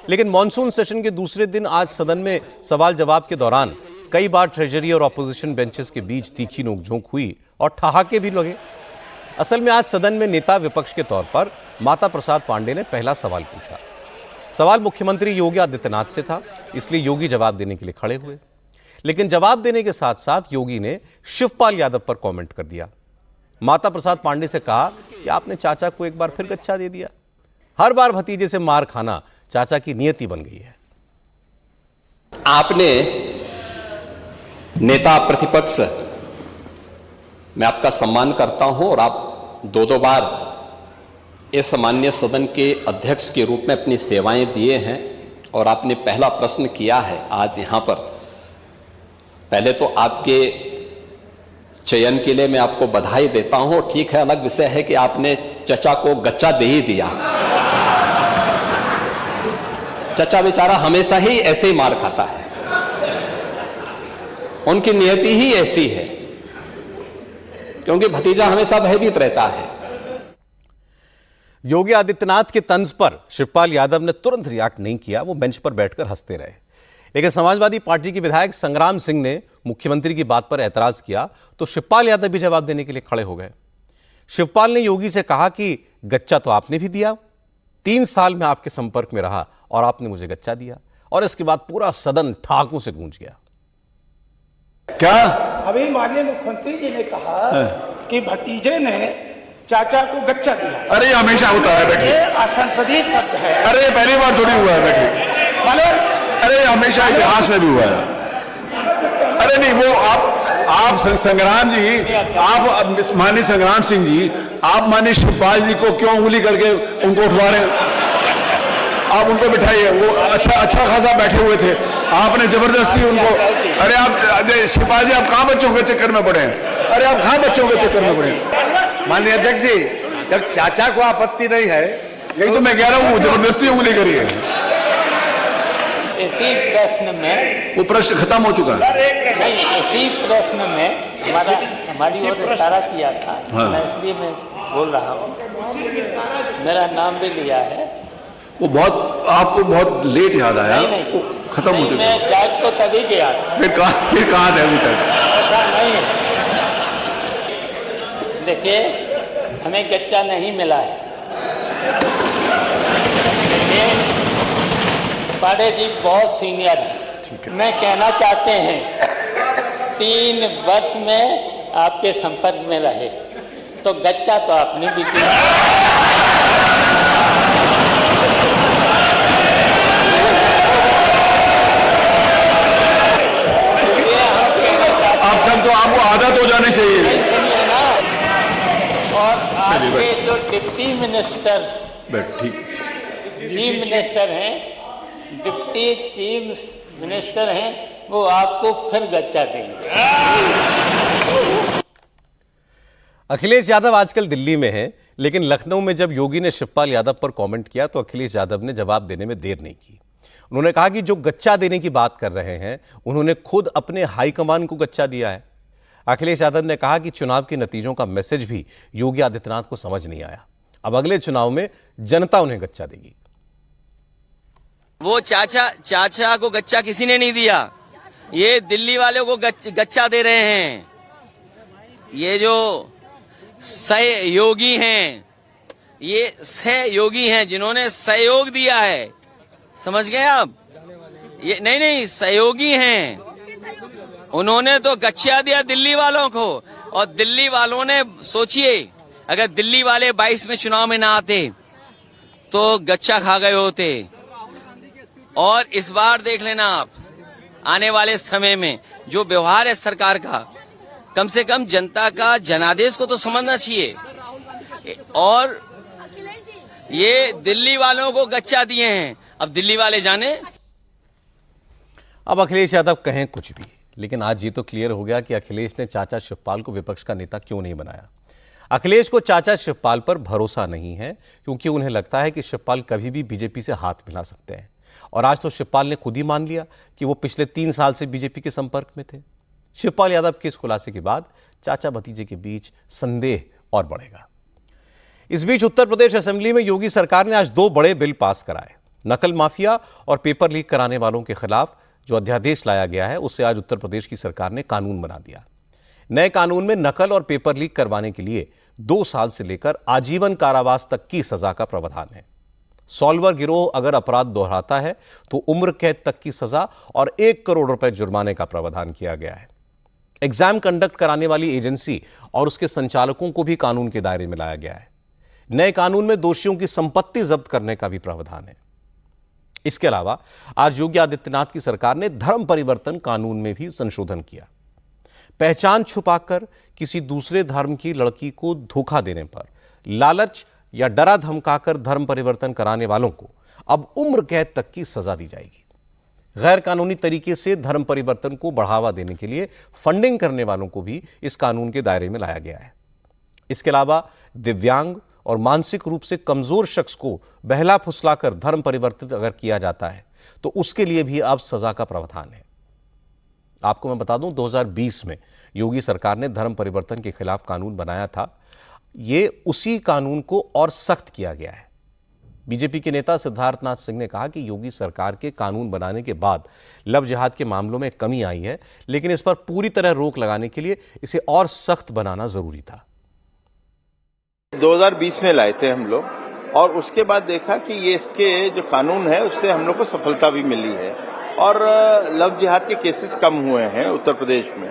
लेकिन मॉनसून सेशन के दूसरे दिन आज सदन में सवाल जवाब के दौरान कई बार ट्रेजरी और ऑपोजिशन बेंचेस के बीच तीखी नोकझोंक हुई और ठहाके भी लगे। असल में आज सदन में नेता विपक्ष के तौर पर माता प्रसाद पांडे ने पहला सवाल पूछा। सवाल मुख्यमंत्री योगी आदित्यनाथ से था, इसलिए योगी जवाब देने के लिए खड़े हुए, लेकिन जवाब देने के साथ साथ योगी ने शिवपाल यादव पर कमेंट कर दिया। माता प्रसाद पांडे से कहा कि आपने चाचा को एक बार फिर गच्चा दे दिया। हर बार भतीजे से मार खाना चाचा की नियति बन गई है। आपने नेता प्रतिपक्ष, मैं आपका सम्मान करता हूं और आप 2 बार इस माननीय सदन के अध्यक्ष के रूप में अपनी सेवाएं दिए हैं और आपने पहला प्रश्न किया है आज यहां पर। पहले तो आपके चयन के लिए मैं आपको बधाई देता हूं। ठीक है, अलग विषय है कि आपने चचा को गच्चा दे ही दिया। चचा बेचारा हमेशा ही ऐसे ही मार खाता है, उनकी नियति ही ऐसी है, क्योंकि भतीजा हमेशा भयभीत रहता है। योगी आदित्यनाथ के तंज पर शिवपाल यादव ने तुरंत रिएक्ट नहीं किया। वो बेंच पर बैठकर हंसते रहे। लेकिन समाजवादी पार्टी के विधायक संग्राम सिंह ने मुख्यमंत्री की बात पर ऐतराज किया तो शिवपाल यादव भी जवाब देने के लिए खड़े हो गए। शिवपाल ने योगी से कहा कि गच्चा तो आपने भी दिया, 3 साल में आपके संपर्क में रहा और आपने मुझे गच्चा दिया। और इसके बाद पूरा सदन ठहाकों से गूंज गया। क्या अभी माननीय मुख्यमंत्री जी ने कहा कि भतीजे ने चाचा को गच्चा दिया। अरे ये हमेशा होता है बेटे, ये असंसदीय शब्द है। अरे पहली बार थोड़ी हुआ है बेटे, अरे हमेशा इतिहास में भी हुआ है। अरे नहीं वो आप संग्राम जी, आप माननीय संग्राम सिंह जी, आप माननीय शिवपाल जी को क्यों उंगली करके उनको उठवा रहे हैं? आप उनको बिठाइए, वो अच्छा खासा बैठे हुए थे, आपने जबरदस्ती उनको। अरे आप शिवपाल जी, आप कहाँ बच्चों के चक्कर में पड़े हैं? अरे आप कहाँ बच्चों के चक्कर में पड़े हैं? माननीय अध्यक्ष जी, जब चाचा को आपत्ति नहीं है, यही तो मैं कह रहा हूँ, जबरदस्ती उंगली करिए। इसी प्रश्न में वो प्रश्न खत्म हो चुका है। नहीं, इसी प्रश्न में हमारी ओर इशारा किया था। हाँ। मैं इसलिए मैं बोल रहा हूँ, मेरा नाम भी लिया है। वो बहुत आपको बहुत लेट याद आया, नहीं, खत्म हो चुका मैं बैग तो तभी गया था। फिर कहाँ थे अभी तक? ऐसा नहीं, देखिए हमें गच्चा नहीं मिला है। पांडे जी बहुत सीनियर है। मैं कहना चाहते हैं 3 वर्ष में आपके संपर्क में रहे तो गच्चा तो आपने भी दिया। अब तक तो आपको आदत हो जानी चाहिए। और आपके जो डिप्टी मिनिस्टर, ठीक, चीफ मिनिस्टर हैं, डिप्टी चीफ मिनिस्टर हैं, वो आपको फिर गच्चा देंगे। अखिलेश यादव आजकल दिल्ली में हैं, लेकिन लखनऊ में जब योगी ने शिवपाल यादव पर कमेंट किया तो अखिलेश यादव ने जवाब देने में देर नहीं की। उन्होंने कहा कि जो गच्चा देने की बात कर रहे हैं, उन्होंने खुद अपने हाईकमान को गच्चा दिया है। अखिलेश यादव ने कहा कि चुनाव के नतीजों का मैसेज भी योगी आदित्यनाथ को समझ नहीं आया। अब अगले चुनाव में जनता उन्हें गच्चा देगी। वो चाचा को गच्चा किसी ने नहीं दिया, ये दिल्ली वालों को गच्चा दे रहे हैं। ये जो सहयोगी हैं, ये सहयोगी हैं जिन्होंने सहयोग दिया है, समझ गए आप? ये नहीं सहयोगी हैं, उन्होंने तो गच्चा दिया दिल्ली वालों को। और दिल्ली वालों ने, सोचिए अगर दिल्ली वाले 22 में चुनाव में ना आते तो गच्चा खा गए होते। और इस बार देख लेना आप, आने वाले समय में जो व्यवहार है सरकार का, कम से कम जनता का जनादेश को तो समझना चाहिए। और ये दिल्ली वालों को गच्चा दिए हैं, अब दिल्ली वाले जाने। अब अखिलेश यादव कहें कुछ भी, लेकिन आज ये तो क्लियर हो गया कि अखिलेश ने चाचा शिवपाल को विपक्ष का नेता क्यों नहीं बनाया। अखिलेश को चाचा शिवपाल पर भरोसा नहीं है, क्योंकि उन्हें लगता है कि शिवपाल कभी भी बीजेपी से हाथ मिला सकते हैं। और आज तो शिवपाल ने खुद ही मान लिया कि वो पिछले 3 साल से बीजेपी के संपर्क में थे। शिवपाल यादव के इस खुलासे के बाद चाचा भतीजे के बीच संदेह और बढ़ेगा। इस बीच उत्तर प्रदेश असेंबली में योगी सरकार ने आज 2 बड़े बिल पास कराए। नकल माफिया और पेपर लीक कराने वालों के खिलाफ जो अध्यादेश लाया गया है, उससे आज उत्तर प्रदेश की सरकार ने कानून बना दिया। नए कानून में नकल और पेपर लीक करवाने के लिए 2 साल से लेकर आजीवन कारावास तक की सजा का प्रावधान है। सॉल्वर गिरोह अगर अपराध दोहराता है तो उम्र कैद तक की सजा और 1 करोड़ रुपए जुर्माने का प्रावधान किया गया है। एग्जाम कंडक्ट कराने वाली एजेंसी और उसके संचालकों को भी कानून के दायरे में लाया गया है। नए कानून में दोषियों की संपत्ति जब्त करने का भी प्रावधान है। इसके अलावा आज योगी आदित्यनाथ की सरकार ने धर्म परिवर्तन कानून में भी संशोधन किया। पहचान छुपाकर किसी दूसरे धर्म की लड़की को धोखा देने पर, लालच या डरा धमकाकर धर्म परिवर्तन कराने वालों को अब उम्र कैद तक की सजा दी जाएगी। गैर कानूनी तरीके से धर्म परिवर्तन को बढ़ावा देने के लिए फंडिंग करने वालों को भी इस कानून के दायरे में लाया गया है। इसके अलावा दिव्यांग और मानसिक रूप से कमजोर शख्स को बहला फुसलाकर धर्म परिवर्तित अगर किया जाता है तो उसके लिए भी अब सजा का प्रावधान है। आपको मैं बता दूं, 2020 में योगी सरकार ने धर्म परिवर्तन के खिलाफ कानून बनाया था। ये उसी कानून को और सख्त किया गया है। बीजेपी के नेता सिद्धार्थनाथ सिंह ने कहा कि योगी सरकार के कानून बनाने के बाद लव जिहाद के मामलों में कमी आई है, लेकिन इस पर पूरी तरह रोक लगाने के लिए इसे और सख्त बनाना जरूरी था। 2020 में लाए थे हम लोग, और उसके बाद देखा कि ये इसके जो कानून है उससे हम लोग को सफलता भी मिली है और लव जिहाद के केसेस कम हुए हैं उत्तर प्रदेश में।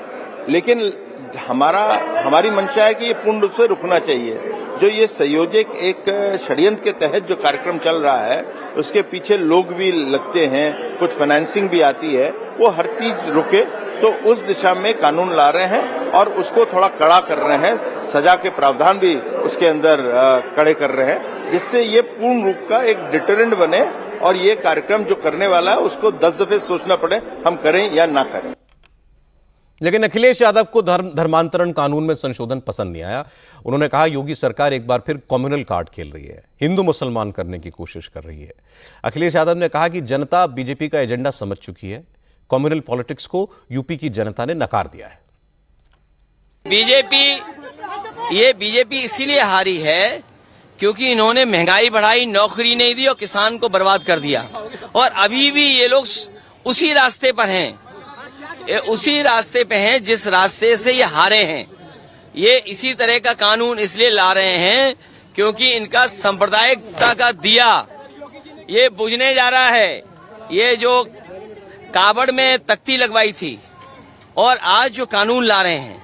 लेकिन हमारी मंशा है कि ये पूर्ण रूप से रुकना चाहिए। जो ये संयोजक एक षड्यंत्र के तहत जो कार्यक्रम चल रहा है उसके पीछे लोग भी लगते हैं, कुछ फाइनेंसिंग भी आती है, वो हर चीज रुके। तो उस दिशा में कानून ला रहे हैं और उसको थोड़ा कड़ा कर रहे हैं, सजा के प्रावधान भी उसके अंदर कड़े कर रहे हैं, जिससे ये पूर्ण रूप का एक डिटरेंट बने और ये कार्यक्रम जो करने वाला है उसको 10 दफे सोचना पड़े हम करें या ना करें। लेकिन अखिलेश यादव को धर्मांतरण कानून में संशोधन पसंद नहीं आया। उन्होंने कहा योगी सरकार एक बार फिर कम्युनल कार्ड खेल रही है, हिंदू मुसलमान करने की कोशिश कर रही है। अखिलेश यादव ने कहा कि जनता बीजेपी का एजेंडा समझ चुकी है, कम्युनल पॉलिटिक्स को यूपी की जनता ने नकार दिया है। बीजेपी इसीलिए हारी है क्योंकि इन्होंने महंगाई बढ़ाई, नौकरी नहीं दी और किसान को बर्बाद कर दिया। और अभी भी ये लोग उसी रास्ते पर हैं, जिस रास्ते से ये हारे हैं। ये इसी तरह का कानून इसलिए ला रहे हैं क्योंकि इनका सांप्रदायिकता का दिया ये बुझने जा रहा है। ये जो कावड़ में तख्ती लगवाई थी और आज जो कानून ला रहे हैं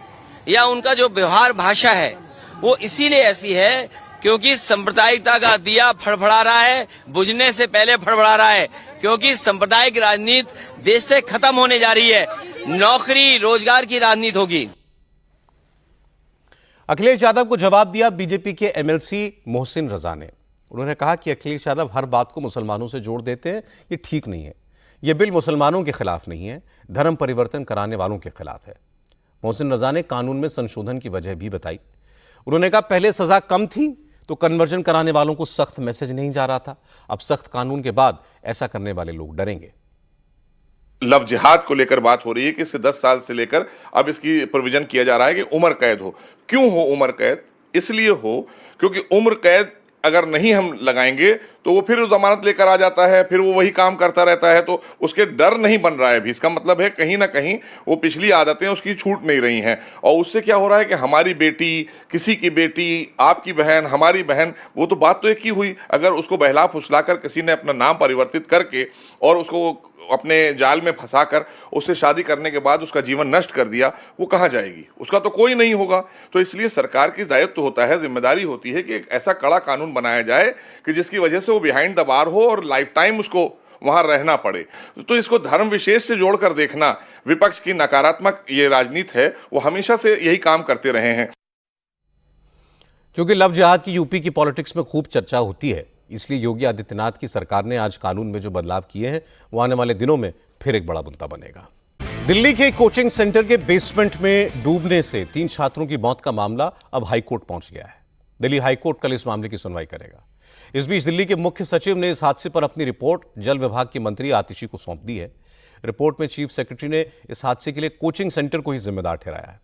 या उनका जो व्यवहार भाषा है वो इसीलिए ऐसी है क्योंकि सांप्रदायिकता का दिया फड़फड़ा रहा है, बुझने से पहले फड़फड़ा रहा है, क्योंकि सांप्रदायिक राजनीति देश से खत्म होने जा रही है, नौकरी रोजगार की राजनीति होगी। अखिलेश यादव को जवाब दिया बीजेपी के एमएलसी मोहसिन रजा ने। उन्होंने कहा कि अखिलेश यादव हर बात को मुसलमानों से जोड़ देते हैं, ये ठीक नहीं है। यह बिल मुसलमानों के खिलाफ नहीं है, धर्म परिवर्तन कराने वालों के खिलाफ है। मोहसिन रजा ने कानून में संशोधन की वजह भी बताई। उन्होंने कहा पहले सजा कम थी तो कन्वर्जन कराने वालों को सख्त मैसेज नहीं जा रहा था, अब सख्त कानून के बाद ऐसा करने वाले लोग डरेंगे। लव जिहाद को लेकर बात हो रही है कि इससे 10 साल से लेकर अब इसकी प्रोविजन किया जा रहा है कि उम्र कैद हो। क्यों हो उम्र कैद? इसलिए हो क्योंकि उम्र कैद अगर नहीं हम लगाएंगे तो वो फिर जमानत लेकर आ जाता है, फिर वो वही काम करता रहता है, तो उसके डर नहीं बन रहा है अभी। इसका मतलब है कहीं ना कहीं वो पिछली आदतें उसकी छूट नहीं रही हैं। और उससे क्या हो रहा है कि हमारी बेटी, किसी की बेटी, आपकी बहन, हमारी बहन, वो तो बात तो एक ही हुई। अगर उसको बहला फुसलाकर किसी ने अपना नाम परिवर्तित करके और उसको अपने जाल में फंसाकर उससे शादी करने के बाद उसका जीवन नष्ट कर दिया, वो कहाँ जाएगी? उसका तो कोई नहीं होगा। तो इसलिए सरकार की दायित्व होता है, जिम्मेदारी होती है कि एक ऐसा कड़ा कानून बनाया जाए कि जिसकी वजह से वो बिहाइंड द बार हो और लाइफ टाइम उसको वहां रहना पड़े। तो इसको धर्म विशेष से जोड़कर देखना, विपक्ष की नकारात्मक ये राजनीति है, वो हमेशा से यही काम करते रहे हैं। क्योंकि लव जिहाद की यूपी की पॉलिटिक्स में खूब चर्चा होती है, इसलिए योगी आदित्यनाथ की सरकार ने आज कानून में जो बदलाव किए हैं वो आने वाले दिनों में फिर एक बड़ा मुद्दा बनेगा। दिल्ली के कोचिंग सेंटर के बेसमेंट में डूबने से 3 छात्रों की मौत का मामला अब हाईकोर्ट पहुंच गया है। दिल्ली हाईकोर्ट कल इस मामले की सुनवाई करेगा। इस बीच दिल्ली के मुख्य सचिव ने इस हादसे पर अपनी रिपोर्ट जल विभाग के मंत्री आतिशी को सौंप दी है। रिपोर्ट में चीफ सेक्रेटरी ने इस हादसे के लिए कोचिंग सेंटर को ही जिम्मेदार ठहराया है।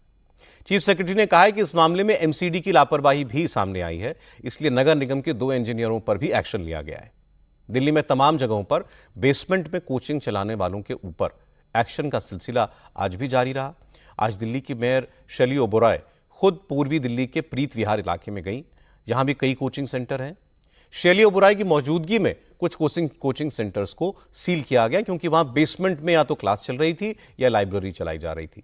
चीफ सेक्रेटरी ने कहा है कि इस मामले में एमसीडी की लापरवाही भी सामने आई है, इसलिए नगर निगम के 2 इंजीनियरों पर भी एक्शन लिया गया है। दिल्ली में तमाम जगहों पर बेसमेंट में कोचिंग चलाने वालों के ऊपर एक्शन का सिलसिला आज भी जारी रहा। आज दिल्ली की मेयर शैली ओबरॉय खुद पूर्वी दिल्ली के प्रीत विहार इलाके में गई, जहां भी कई कोचिंग सेंटर हैं। शैली ओबरॉय की मौजूदगी में कुछ कोचिंग सेंटर्स को सील किया गया क्योंकि वहां बेसमेंट में या तो क्लास चल रही थी या लाइब्रेरी चलाई जा रही थी।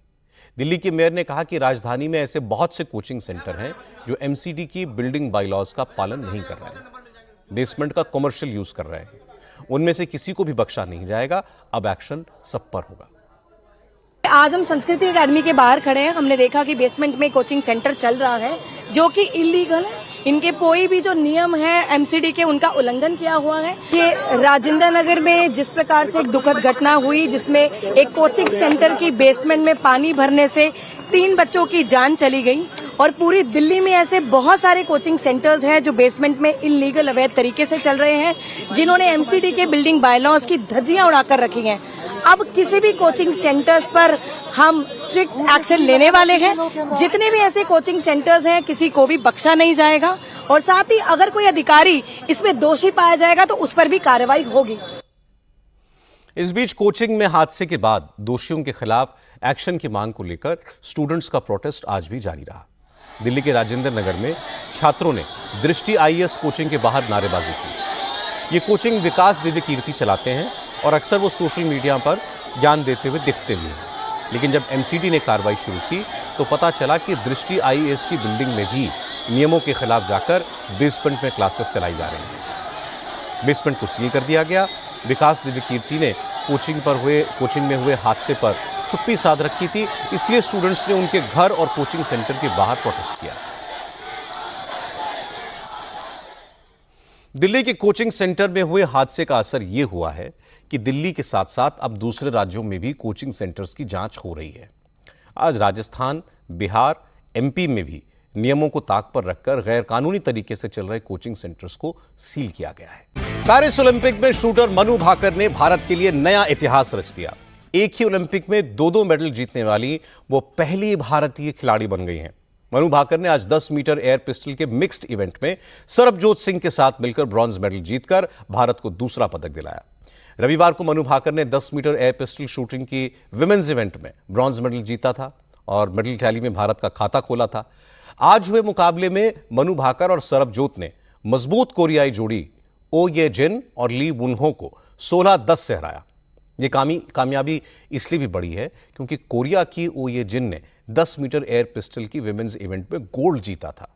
दिल्ली के मेयर ने कहा कि राजधानी में ऐसे बहुत से कोचिंग सेंटर हैं जो एमसीडी की बिल्डिंग बायलॉज का पालन नहीं कर रहे हैं, बेसमेंट का कमर्शियल यूज कर रहे हैं। उनमें से किसी को भी बख्शा नहीं जाएगा। अब एक्शन सब पर होगा। आज हम संस्कृति अकेडमी के बाहर खड़े हैं। हमने देखा कि बेसमेंट में कोचिंग सेंटर चल रहा है जो कि इलीगल है। इनके कोई भी जो नियम है एमसीडी के, उनका उल्लंघन किया हुआ है। ये राजेंद्र नगर में जिस प्रकार से एक दुखद घटना हुई जिसमें एक कोचिंग सेंटर की बेसमेंट में पानी भरने से 3 बच्चों की जान चली गई, और पूरी दिल्ली में ऐसे बहुत सारे कोचिंग सेंटर्स हैं जो बेसमेंट में इलीगल अवैध तरीके से चल रहे हैं, जिन्होंने एमसीडी के बिल्डिंग बायलॉज की धज्जियां उड़ाकर रखी हैं। अब किसी भी कोचिंग सेंटर्स पर हम स्ट्रिक्ट एक्शन लेने वाले हैं। जितने भी ऐसे कोचिंग सेंटर्स हैं, किसी को भी बख्शा नहीं जाएगा, और साथ ही अगर कोई अधिकारी इसमें दोषी पाया जाएगा तो उस पर भी कार्रवाई होगी। इस बीच कोचिंग में हादसे के बाद दोषियों के खिलाफ एक्शन की मांग को लेकर स्टूडेंट्स का प्रोटेस्ट आज भी जारी रहा। दिल्ली के राजेंद्र नगर में छात्रों ने दृष्टि आईएएस कोचिंग के बाहर नारेबाजी की। ये कोचिंग विकास दिव्य कीर्ति चलाते हैं और अक्सर वो सोशल मीडिया पर ज्ञान देते हुए दिखते भी हैं। लेकिन जब एमसीडी ने कार्रवाई शुरू की तो पता चला कि दृष्टि आईएएस की बिल्डिंग में भी नियमों के खिलाफ जाकर बेसमेंट में क्लासेस चलाई जा रही हैं। बेसमेंट को सील कर दिया गया। विकास दिव्य कीर्ति ने कोचिंग में हुए हादसे पर चुप्पी साध रखी थी, इसलिए स्टूडेंट्स ने उनके घर और कोचिंग सेंटर के बाहर प्रोटेस्ट किया। दिल्ली के कोचिंग सेंटर में हुए हादसे का असर यह हुआ है कि दिल्ली के साथ साथ अब दूसरे राज्यों में भी कोचिंग सेंटर्स की जांच हो रही है। आज राजस्थान, बिहार, एमपी में भी नियमों को ताक पर रखकर गैर कानूनी तरीके से चल रहे कोचिंग सेंटर्स को सील किया गया है। पेरिस ओलंपिक में शूटर मनु भाकर ने भारत के लिए नया इतिहास रच दिया। एक ही ओलंपिक में 2 मेडल जीतने वाली वो पहली भारतीय खिलाड़ी बन गई हैं। मनु भाकर ने आज 10 मीटर एयर पिस्टल के मिक्स्ड इवेंट में सरबजोत सिंह के साथ मिलकर ब्रॉन्ज मेडल जीतकर भारत को दूसरा पदक दिलाया। रविवार को मनु भाकर ने 10 मीटर एयर पिस्टल शूटिंग की विमेन्स इवेंट में ब्रॉन्ज मेडल जीता था और मेडल टैली में भारत का खाता खोला था। आज हुए मुकाबले में मनु भाकर और सरबजोत ने मजबूत कोरियाई जोड़ी ओ ये जिन और ली वुनहो को 16-10 से हराया। ये कामयाबी इसलिए भी बड़ी है क्योंकि कोरिया की ओ ये जिन ने 10 मीटर एयर पिस्टल की विमेन्स इवेंट में गोल्ड जीता था।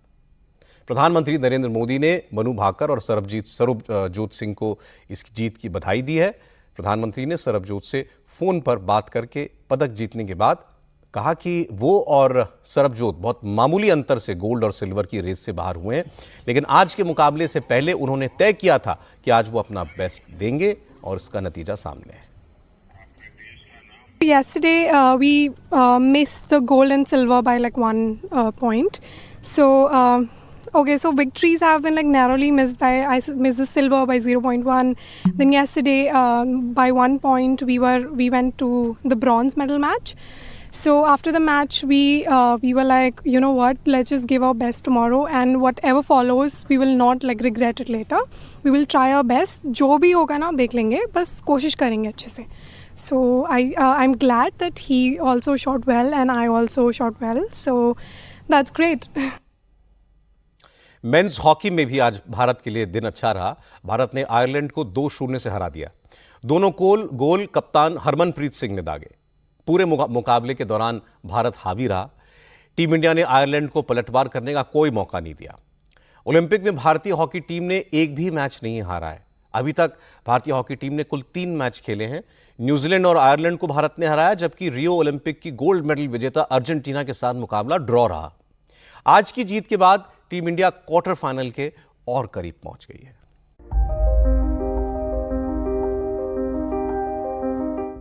प्रधानमंत्री नरेंद्र मोदी ने मनु भाकर और सरबजोत सिंह को इस जीत की बधाई दी है। प्रधानमंत्री ने सरबजोत से फोन पर बात करके पदक जीतने के बाद कहा कि वो और सरबजोत बहुत मामूली अंतर से गोल्ड और सिल्वर की रेस से बाहर हुए हैं, लेकिन आज के मुकाबले से पहले उन्होंने तय किया था कि आज वो अपना बेस्ट देंगे और इसका नतीजा सामने है। Yesterday we missed the gold and silver by like 1 point. So so victories have been like narrowly missed by I missed the silver by 0.1. Then yesterday by 1 point we went to the bronze medal match. So after the match we were like, you know what, let's just give our best tomorrow and whatever follows we will not like regret it later. We will try our best. जो भी होगा ना देख लेंगे, बस कोशिश करेंगे अच्छे से. So I'm glad that he also shot well and I also shot well. So that's great. Men's hockey में भी आज भारत के लिए दिन अच्छा रहा। भारत ने आयरलैंड को 2-0 से हरा दिया। दोनों गोल कप्तान हरमनप्रीत सिंह ने दागे। पूरे मुकाबले के दौरान भारत हावी रहा। टीम इंडिया ने आयरलैंड को पलटवार करने का कोई मौका नहीं दिया। ओलंपिक में भारतीय हॉकी टीम ने एक भी मैच नहीं हारा है। अभी तक भारतीय हॉकी टीम ने कुल 3 मैच खेले हैं। न्यूजीलैंड और आयरलैंड को भारत ने हराया, जबकि रियो ओलंपिक की गोल्ड मेडल विजेता अर्जेंटीना के साथ मुकाबला ड्रॉ रहा। आज की जीत के बाद टीम इंडिया क्वार्टर फाइनल के और करीब पहुंच गई है।